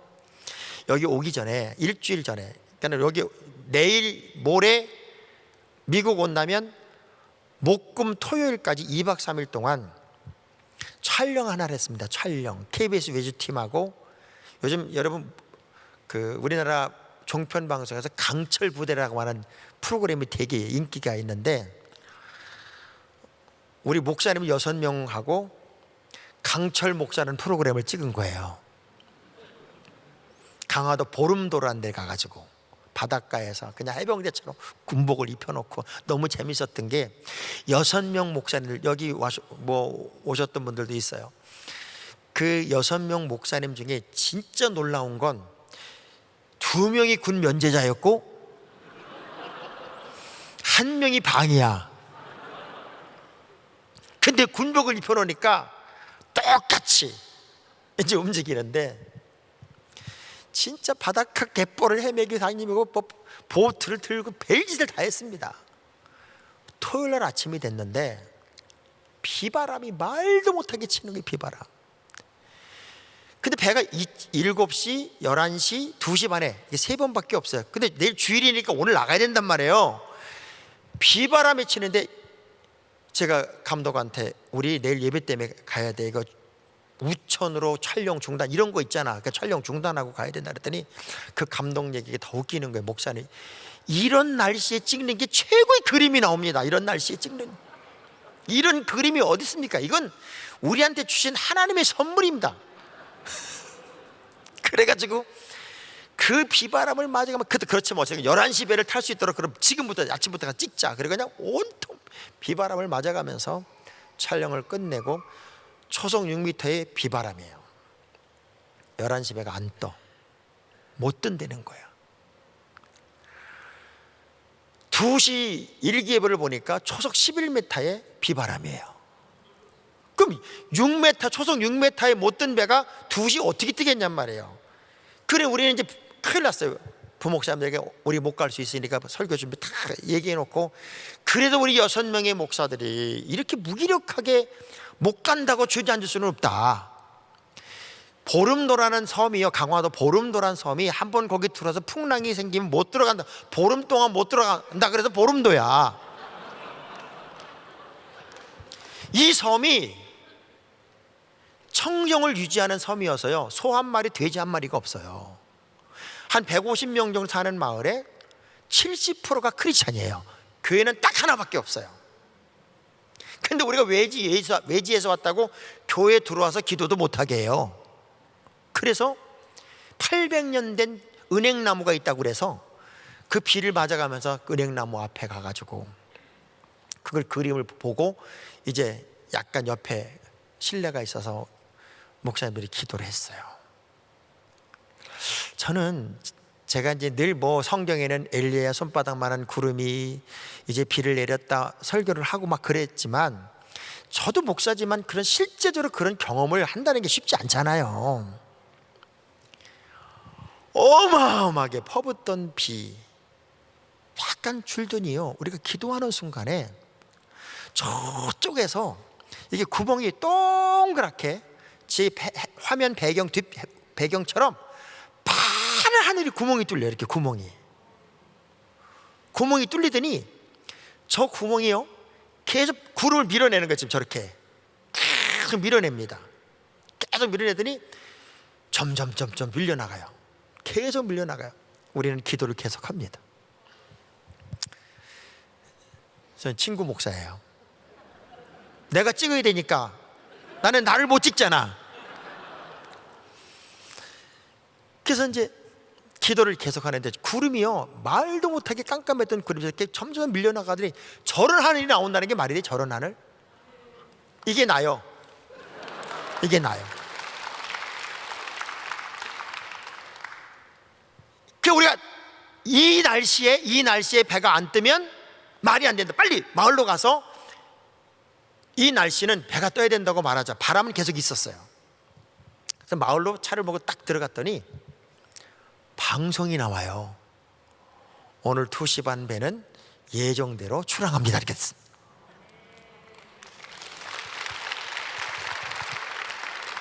Speaker 1: 여기 오기 전에 일주일 전에, 그러니까 여기 내일 모레 미국 온다면 목금 토요일까지 2박 3일 동안 촬영 하나를 했습니다. 촬영. KBS 외주팀하고, 요즘 여러분 그 우리나라 종편 방송에서 강철 부대라고 하는 프로그램이 되게 인기가 있는데, 우리 목사님 6명하고 강철 목사는 프로그램을 찍은 거예요. 강화도 보름도라는 데 가가지고 바닷가에서 그냥 해병대처럼 군복을 입혀놓고, 너무 재밌었던 게 6명 목사님들, 여기 오셨던 분들도 있어요. 그 6명 목사님 중에 진짜 놀라운 건 2명이 군 면제자였고 1명이 방이야. 근데 군복을 입혀놓으니까 똑같이 이제 움직이는데, 진짜 바닷가 갯벌을 헤매기 다니고 보트를 들고 별짓을 다 했습니다. 토요일날 아침이 됐는데 비바람이 말도 못하게 치는 게 비바람. 근데 배가 7시, 11시, 2시 반에 이게 3번밖에 없어요. 근데 내일 주일이니까 오늘 나가야 된단 말이에요. 비바람이 치는데 제가 감독한테 우리 내일 예배 때문에 가야 돼, 이거 우천으로 촬영 중단 이런 거 있잖아, 그러니까 촬영 중단하고 가야 된다 그랬더니 그 감독 얘기가 더 웃기는 거예요. 목사님, 이런 날씨에 찍는 게 최고의 그림이 나옵니다. 이런 날씨에 찍는 이런 그림이 어디 있습니까? 이건 우리한테 주신 하나님의 선물입니다. 그래가지고 그 비바람을 맞아가면, 그렇지 뭐 11시 배를 탈 수 있도록 그럼 지금부터 아침부터 찍자. 그리고 그냥 온통 비바람을 맞아가면서 촬영을 끝내고, 초속 6m의 비바람이에요. 11시 배가 안 떠, 못 뜬다는 거야. 2시 일기예보를 보니까 초속 11m의 비바람이에요. 그럼 6m, 초속 6m에 못 뜬 배가 2시 어떻게 뜨겠냔 말이에요. 그래 우리는 이제 큰일 났어요. 부목사님들에게 우리 못 갈 수 있으니까 설교 준비 다 얘기해 놓고, 그래도 우리 6명의 목사들이 이렇게 무기력하게 못 간다고 주저앉을 수는 없다. 보름도라는 섬이요, 강화도 보름도라는 섬이 한번 거기 들어서 풍랑이 생기면 못 들어간다. 보름 동안 못 들어간다. 그래서 보름도야. 이 섬이 청정을 유지하는 섬이어서요, 소 한 마리, 돼지 한 마리가 없어요. 한 150명 정도 사는 마을에 70%가 크리스찬이에요. 교회는 딱 하나밖에 없어요. 근데 우리가 외지에서 왔다고 교회에 들어와서 기도도 못하게 해요. 그래서 800년 된 은행나무가 있다고 그래서 그 비를 맞아가면서 은행나무 앞에 가가지고 그걸 그림을 보고 이제 약간 옆에 실내가 있어서 목사님들이 기도를 했어요. 저는 제가 이제 늘 성경에는 엘리야 손바닥만한 구름이 이제 비를 내렸다 설교를 하고 막 그랬지만, 저도 목사지만 그런 실제적으로 그런 경험을 한다는 게 쉽지 않잖아요. 어마어마하게 퍼붓던 비 약간 줄더니요, 우리가 기도하는 순간에 저쪽에서 이게 구멍이 동그랗게 제 화면 배경처럼 파란 하늘이 구멍이 뚫려요. 이렇게 구멍이 뚫리더니 저 구멍이요 계속 구름을 밀어내는 거예요. 지금 저렇게 계속 밀어냅니다. 계속 밀어내더니 점점 밀려나가요. 계속 밀려나가요. 우리는 기도를 계속합니다. 저는 친구 목사예요. 내가 찍어야 되니까 나는 나를 못 찍잖아. 그래서 이제 기도를 계속하는데 구름이요 말도 못하게 깜깜했던 구름이 이렇게 점점 밀려나가더니 저런 하늘이 나온다는 게 말이 돼? 저런 하늘? 이게 나요. 이게 나요. 그 우리가 이 날씨에 배가 안 뜨면 말이 안 된다. 빨리 마을로 가서 이 날씨는 배가 떠야 된다고 말하자. 바람은 계속 있었어요. 그래서 마을로 차를 몰고 딱 들어갔더니 방송이 나와요. 오늘 2시 반 배는 예정대로 출항합니다. 이렇게.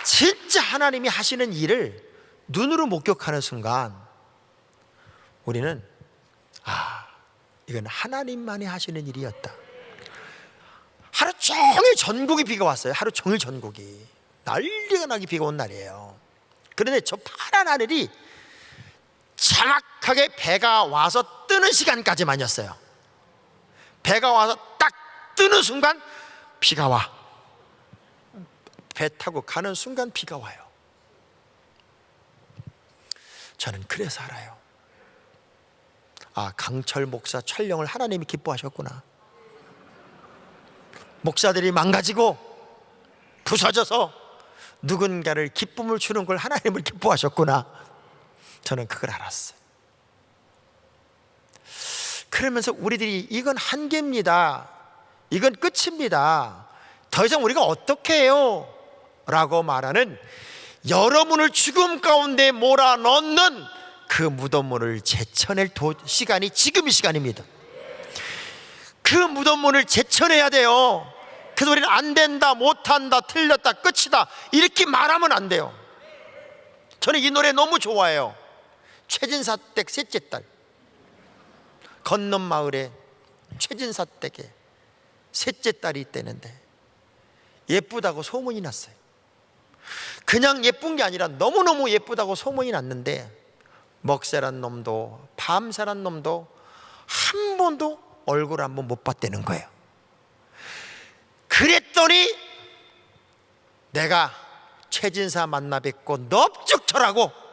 Speaker 1: 진짜 하나님이 하시는 일을 눈으로 목격하는 순간 우리는 이건 하나님만이 하시는 일이었다. 하루 종일 전국이 비가 왔어요. 하루 종일 전국이 난리가 나게 비가 온 날이에요. 그런데 저 파란 하늘이 정확하게 배가 와서 뜨는 시간까지만이었어요. 배가 와서 딱 뜨는 순간 비가 와. 배 타고 가는 순간 비가 와요. 저는 그래서 알아요. 강철 목사 촬영을 하나님이 기뻐하셨구나. 목사들이 망가지고 부서져서 누군가를 기쁨을 주는 걸 하나님을 기뻐하셨구나. 저는 그걸 알았어요. 그러면서 우리들이 이건 한계입니다, 이건 끝입니다, 더 이상 우리가 어떻게 해요? 라고 말하는 여러분을 죽음 가운데 몰아넣는 그 무덤문을 제쳐낼 시간이 지금 이 시간입니다. 그 무덤문을 제쳐내야 돼요. 그래서 우리는 안 된다, 못한다, 틀렸다, 끝이다 이렇게 말하면 안 돼요. 저는 이 노래 너무 좋아해요. 최진사 댁 셋째 딸, 건넌 마을에 최진사 댁에 셋째 딸이 있다는데 예쁘다고 소문이 났어요. 그냥 예쁜 게 아니라 너무너무 예쁘다고 소문이 났는데 먹새란 놈도 밤새란 놈도 한 번도 얼굴 한번 못 봤다는 거예요. 그랬더니 내가 최진사 만나 뵙고 넙죽터라고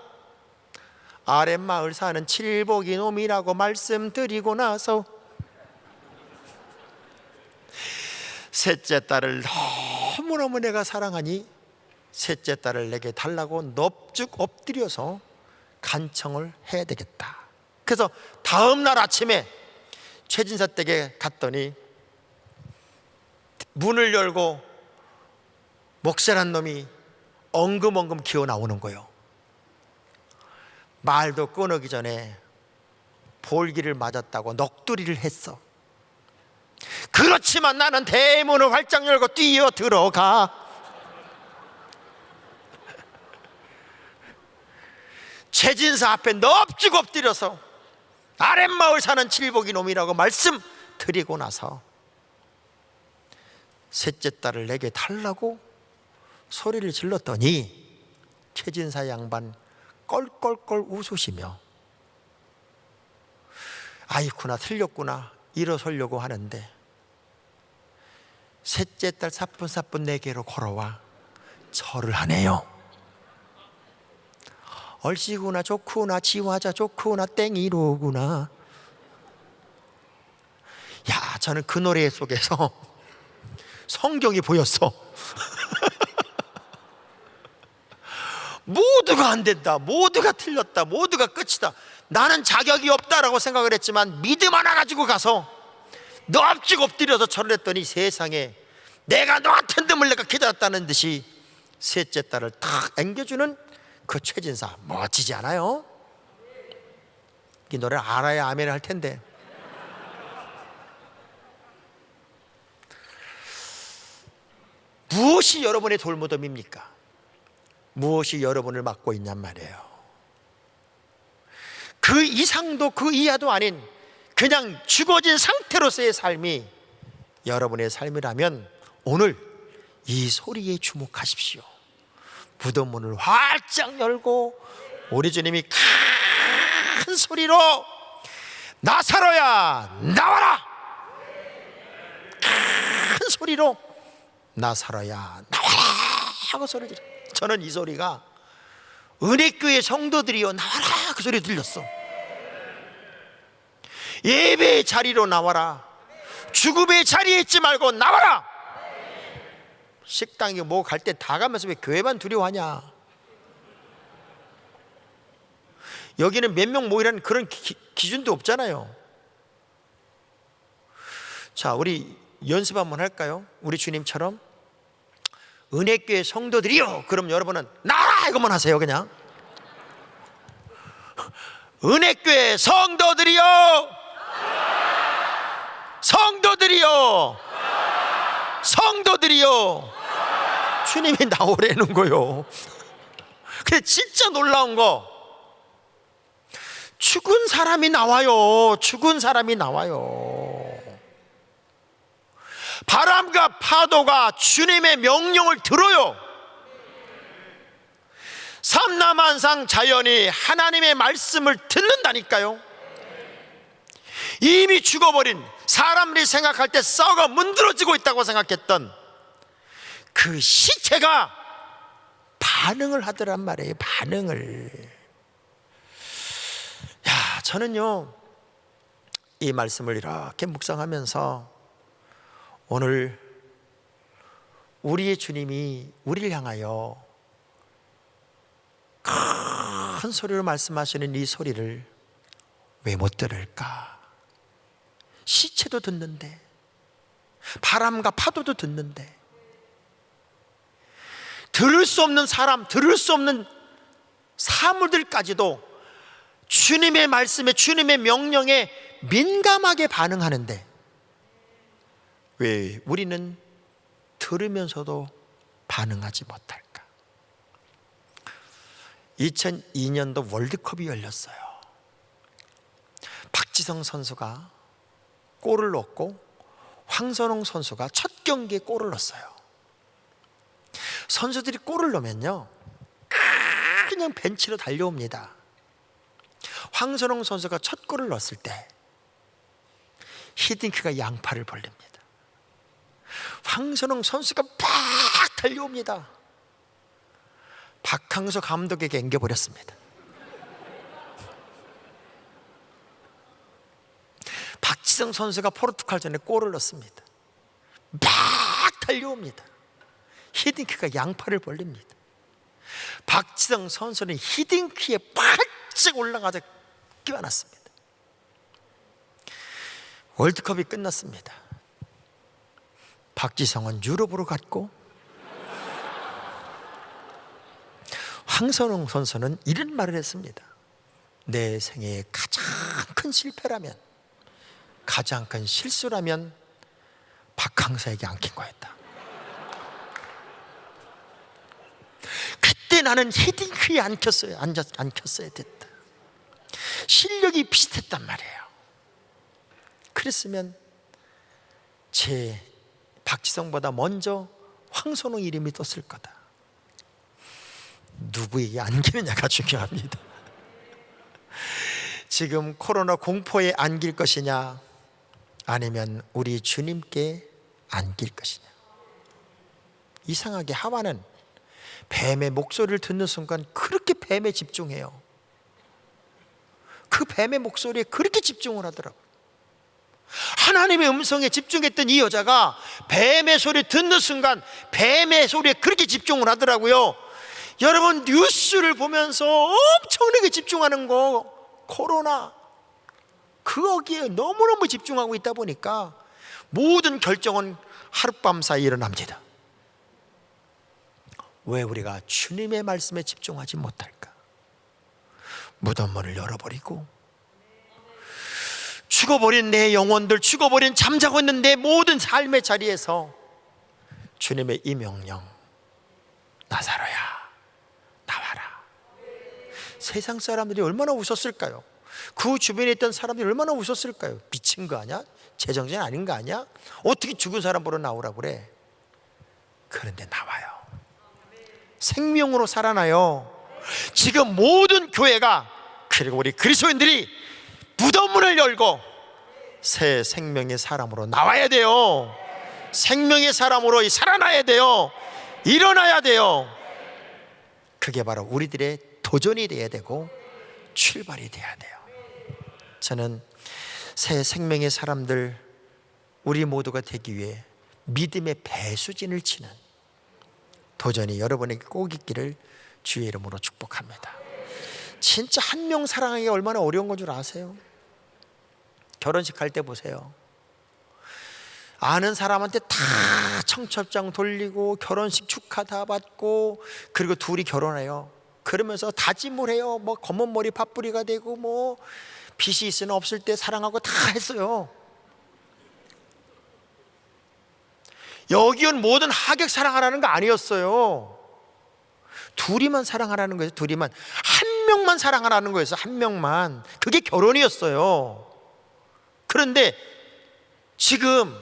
Speaker 1: 아랫마을 사는 칠복이 놈이라고 말씀드리고 나서 셋째 딸을 너무너무 내가 사랑하니 셋째 딸을 내게 달라고 넙죽 엎드려서 간청을 해야 되겠다. 그래서 다음 날 아침에 최진사 댁에 갔더니 문을 열고 목새란 놈이 엉금엉금 기어 나오는 거예요. 말도 끊어기 전에 볼기를 맞았다고 넋두리를 했어. 그렇지만 나는 대문을 활짝 열고 뛰어 들어가. 최진사 앞에 넙죽 엎드려서 아랫마을 사는 칠복이 놈이라고 말씀드리고 나서 셋째 딸을 내게 달라고 소리를 질렀더니 최진사 양반 껄껄껄 웃으시며 아이쿠나 틀렸구나 일어서려고 하는데 셋째 딸 사뿐사뿐 내게로 걸어와 절을 하네요. 얼씨구나 좋구나 지화자 좋구나 땡이로구나. 야, 저는 그 노래 속에서 성경이 보였어. 모두가 안 된다, 모두가 틀렸다, 모두가 끝이다, 나는 자격이 없다라고 생각을 했지만 믿음 하나 가지고 가서 넙죽 엎드려서 절을 했더니 세상에 내가 너 같은 놈을 내가 기다렸다는 듯이 셋째 딸을 탁 안겨주는 그 최진사 멋지지 않아요? 이 노래를 알아야 아멘을 할 텐데. 무엇이 여러분의 돌무덤입니까? 무엇이 여러분을 막고 있냔 말이에요. 그 이상도 그 이하도 아닌 그냥 죽어진 상태로서의 삶이 여러분의 삶이라면 오늘 이 소리에 주목하십시오. 무덤 문을 활짝 열고 우리 주님이 큰 소리로 나사로야 나와라, 큰 소리로 나사로야 나와라 하고 소리 지르. 저는 이 소리가 은혜교회 성도들이여 나와라 그 소리 들렸어. 예배의 자리로 나와라, 죽음의 자리에 있지 말고 나와라. 식당에 뭐 갈 때 다 가면서 왜 교회만 두려워하냐? 여기는 몇 명 모이라는 그런 기준도 없잖아요. 자, 우리 연습 한번 할까요? 우리 주님처럼 은혜교회 성도들이요, 그럼 여러분은 나와라 이것만 하세요. 그냥 은혜교회 성도들이요, 성도들이요, 성도들이요. 주님이 나오라는 거요. 근데 진짜 놀라운 거, 죽은 사람이 나와요. 죽은 사람이 나와요. 바람과 파도가 주님의 명령을 들어요. 삼라만상 자연이 하나님의 말씀을 듣는다니까요. 이미 죽어버린, 사람들이 생각할 때 썩어 문드러지고 있다고 생각했던 그 시체가 반응을 하더란 말이에요. 반응을. 야, 저는요 이 말씀을 이렇게 묵상하면서 오늘 우리의 주님이 우리를 향하여 큰 소리로 말씀하시는 이 소리를 왜 못 들을까? 시체도 듣는데, 바람과 파도도 듣는데, 들을 수 없는 사람, 들을 수 없는 사물들까지도 주님의 말씀에, 주님의 명령에 민감하게 반응하는데 왜 우리는 들으면서도 반응하지 못할까? 2002년도 월드컵이 열렸어요. 박지성 선수가 골을 넣었고 황선홍 선수가 첫 경기에 골을 넣었어요. 선수들이 골을 넣으면요 그냥 벤치로 달려옵니다. 황선홍 선수가 첫 골을 넣었을 때 히딩크가 양팔을 벌립니다. 황선홍 선수가 팍 달려옵니다. 박항서 감독에게 앵겨버렸습니다. 박지성 선수가 포르투갈전에 골을 넣습니다. 막 달려옵니다. 히딩크가 양팔을 벌립니다. 박지성 선수는 히딩크에 팔찍 올라가서 끼워놨습니다. 월드컵이 끝났습니다. 박지성은 유럽으로 갔고 황선홍 선수는 이런 말을 했습니다. 내 생애의 가장 큰 실패라면, 가장 큰 실수라면 박항서에게 안긴 거였다. 그때 나는 히딩크에 안겼어야 됐다. 실력이 비슷했단 말이에요. 그랬으면 제 박지성보다 먼저 황선홍 이름이 떴을 거다. 누구에게 안기느냐가 중요합니다. 지금 코로나 공포에 안길 것이냐, 아니면 우리 주님께 안길 것이냐. 이상하게 하와는 뱀의 목소리를 듣는 순간 그렇게 뱀에 집중해요. 그 뱀의 목소리에 그렇게 집중을 하더라고요. 하나님의 음성에 집중했던 이 여자가 뱀의 소리 듣는 순간 뱀의 소리에 그렇게 집중을 하더라고요. 여러분, 뉴스를 보면서 엄청나게 집중하는 거, 코로나, 거기에 너무너무 집중하고 있다 보니까 모든 결정은 하룻밤 사이에 일어납니다. 왜 우리가 주님의 말씀에 집중하지 못할까? 무덤문을 열어버리고 죽어버린 내 영혼들, 죽어버린 잠자고 있는 내 모든 삶의 자리에서 주님의 이 명령, 나사로야 나와라. 세상 사람들이 얼마나 웃었을까요? 그 주변에 있던 사람들이 얼마나 웃었을까요? 미친 거 아니야? 제정신 아닌 거 아니야? 어떻게 죽은 사람 보러 나오라고 그래? 그런데 나와요. 생명으로 살아나요. 지금 모든 교회가, 그리고 우리 그리스도인들이 무덤문을 열고 새 생명의 사람으로 나와야 돼요. 생명의 사람으로 살아나야 돼요. 일어나야 돼요. 그게 바로 우리들의 도전이 돼야 되고 출발이 돼야 돼요. 저는 새 생명의 사람들, 우리 모두가 되기 위해 믿음의 배수진을 치는 도전이 여러분에게 꼭 있기를 주의 이름으로 축복합니다. 진짜 한 명 사랑하기 얼마나 어려운 건 줄 아세요? 결혼식 할 때 보세요. 아는 사람한테 다 청첩장 돌리고 결혼식 축하 다 받고, 그리고 둘이 결혼해요. 그러면서 다짐을 해요. 뭐 검은 머리 팥뿌리가 되고, 뭐 빚이 있으나 없을 때 사랑하고 다 했어요. 여기 온 모든 하객 사랑하라는 거 아니었어요. 둘이만 사랑하라는 거예요. 둘이만, 한 명만 사랑하라는 거였어요. 한 명만. 그게 결혼이었어요. 그런데 지금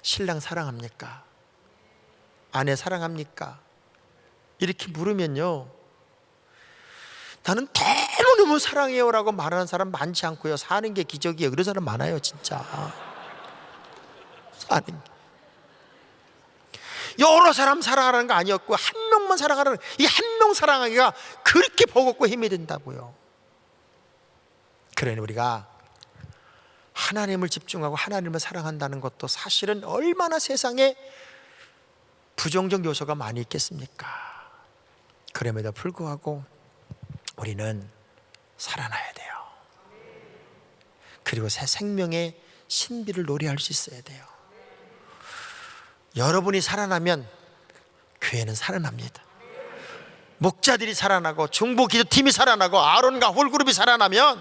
Speaker 1: 신랑 사랑합니까? 아내 사랑합니까? 이렇게 물으면요, 나는 너무너무 사랑해요 라고 말하는 사람 많지 않고요, 사는 게 기적이에요. 그런 사람 많아요. 진짜 사는 게. 여러 사람 사랑하라는 거 아니었고 한 명만 사랑하라는, 이 한 명 사랑하기가 그렇게 버겁고 힘이 든다고요. 그러니 우리가 하나님을 집중하고 하나님을 사랑한다는 것도 사실은 얼마나 세상에 부정적 요소가 많이 있겠습니까? 그럼에도 불구하고 우리는 살아나야 돼요. 그리고 새 생명의 신비를 노래할 수 있어야 돼요. 여러분이 살아나면 교회는 살아납니다. 목자들이 살아나고 중보 기도팀이 살아나고 아론과 홀그룹이 살아나면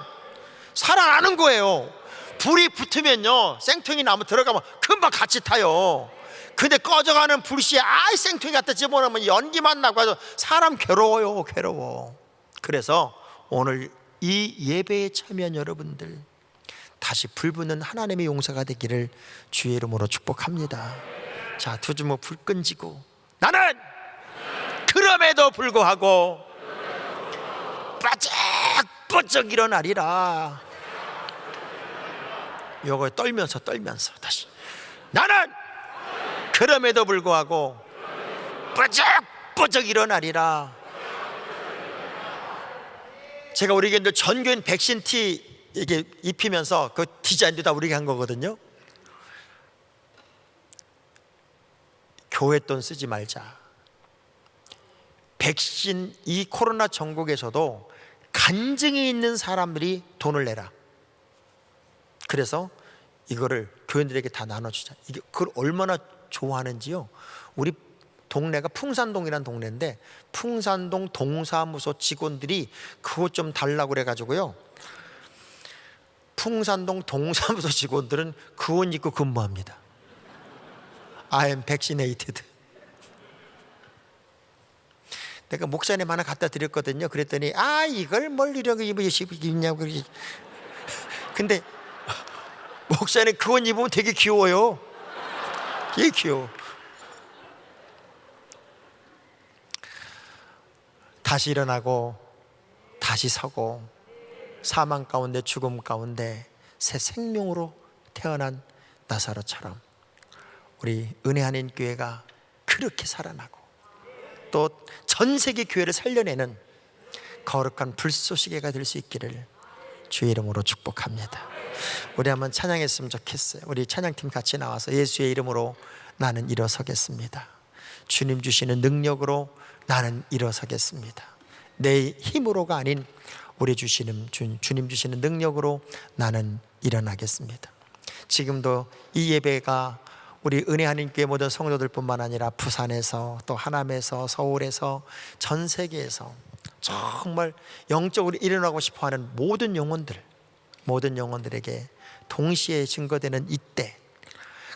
Speaker 1: 살아나는 거예요. 불이 붙으면요, 생통이 나무 들어가면 금방 같이 타요. 근데 꺼져가는 불씨에 아이 생통이 갖다 집어넣으면 연기만 나고 해서 사람 괴로워요. 괴로워. 그래서 오늘 이 예배에 참여한 여러분들, 다시 불붙는 하나님의 용사가 되기를 주의 이름으로 축복합니다. 자, 두 주먹 불 끈지고, 나는 그럼에도 불구하고 바짝바짝 일어나리라. 요거 떨면서 다시, 나는 그럼에도 불구하고 바짝바짝 일어나리라. 제가 우리 교인들 전교인 백신 티 이게 입히면서 그 디자인도 다 우리가 한 거거든요. 교회 돈 쓰지 말자. 백신, 이 코로나 전국에서도 간증이 있는 사람들이 돈을 내라. 그래서 이거를 교인들에게 다 나눠주자. 이게 그걸 얼마나 좋아하는지요. 우리 동네가 풍산동이라는 동네인데, 풍산동 동사무소 직원들이 그것 좀 달라고 그래가지고요, 풍산동 동사무소 직원들은 그 옷 입고 근무합니다. I am vaccinated. 내가 목사님 하나 갖다 드렸거든요. 그랬더니 이걸 뭘 이런 거 입냐고. 근데 목사님 그 옷 입으면 되게 귀여워요. 되게 귀여워. 다시 일어나고 다시 서고, 사망 가운데 죽음 가운데 새 생명으로 태어난 나사로처럼 우리 은혜 하나님 교회가 그렇게 살아나고, 또 전 세계 교회를 살려내는 거룩한 불쏘시개가 될 수 있기를 주의 이름으로 축복합니다. 우리 한번 찬양했으면 좋겠어요. 우리 찬양팀 같이 나와서 예수의 이름으로 나는 일어서겠습니다. 주님 주시는 능력으로 나는 일어서겠습니다. 내 힘으로가 아닌 우리 주님 주시는 능력으로 나는 일어나겠습니다. 지금도 이 예배가 우리 은혜 하나님 교회 모든 성도들뿐만 아니라 부산에서, 또 하남에서, 서울에서, 전 세계에서 정말 영적으로 일어나고 싶어하는 모든 영혼들에게 동시에 증거되는 이때,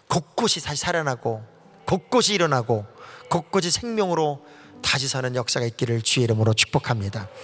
Speaker 1: 곳곳이 다시 살아나고 곳곳이 일어나고 곳곳이 생명으로 다시 사는 역사가 있기를 주의 이름으로 축복합니다.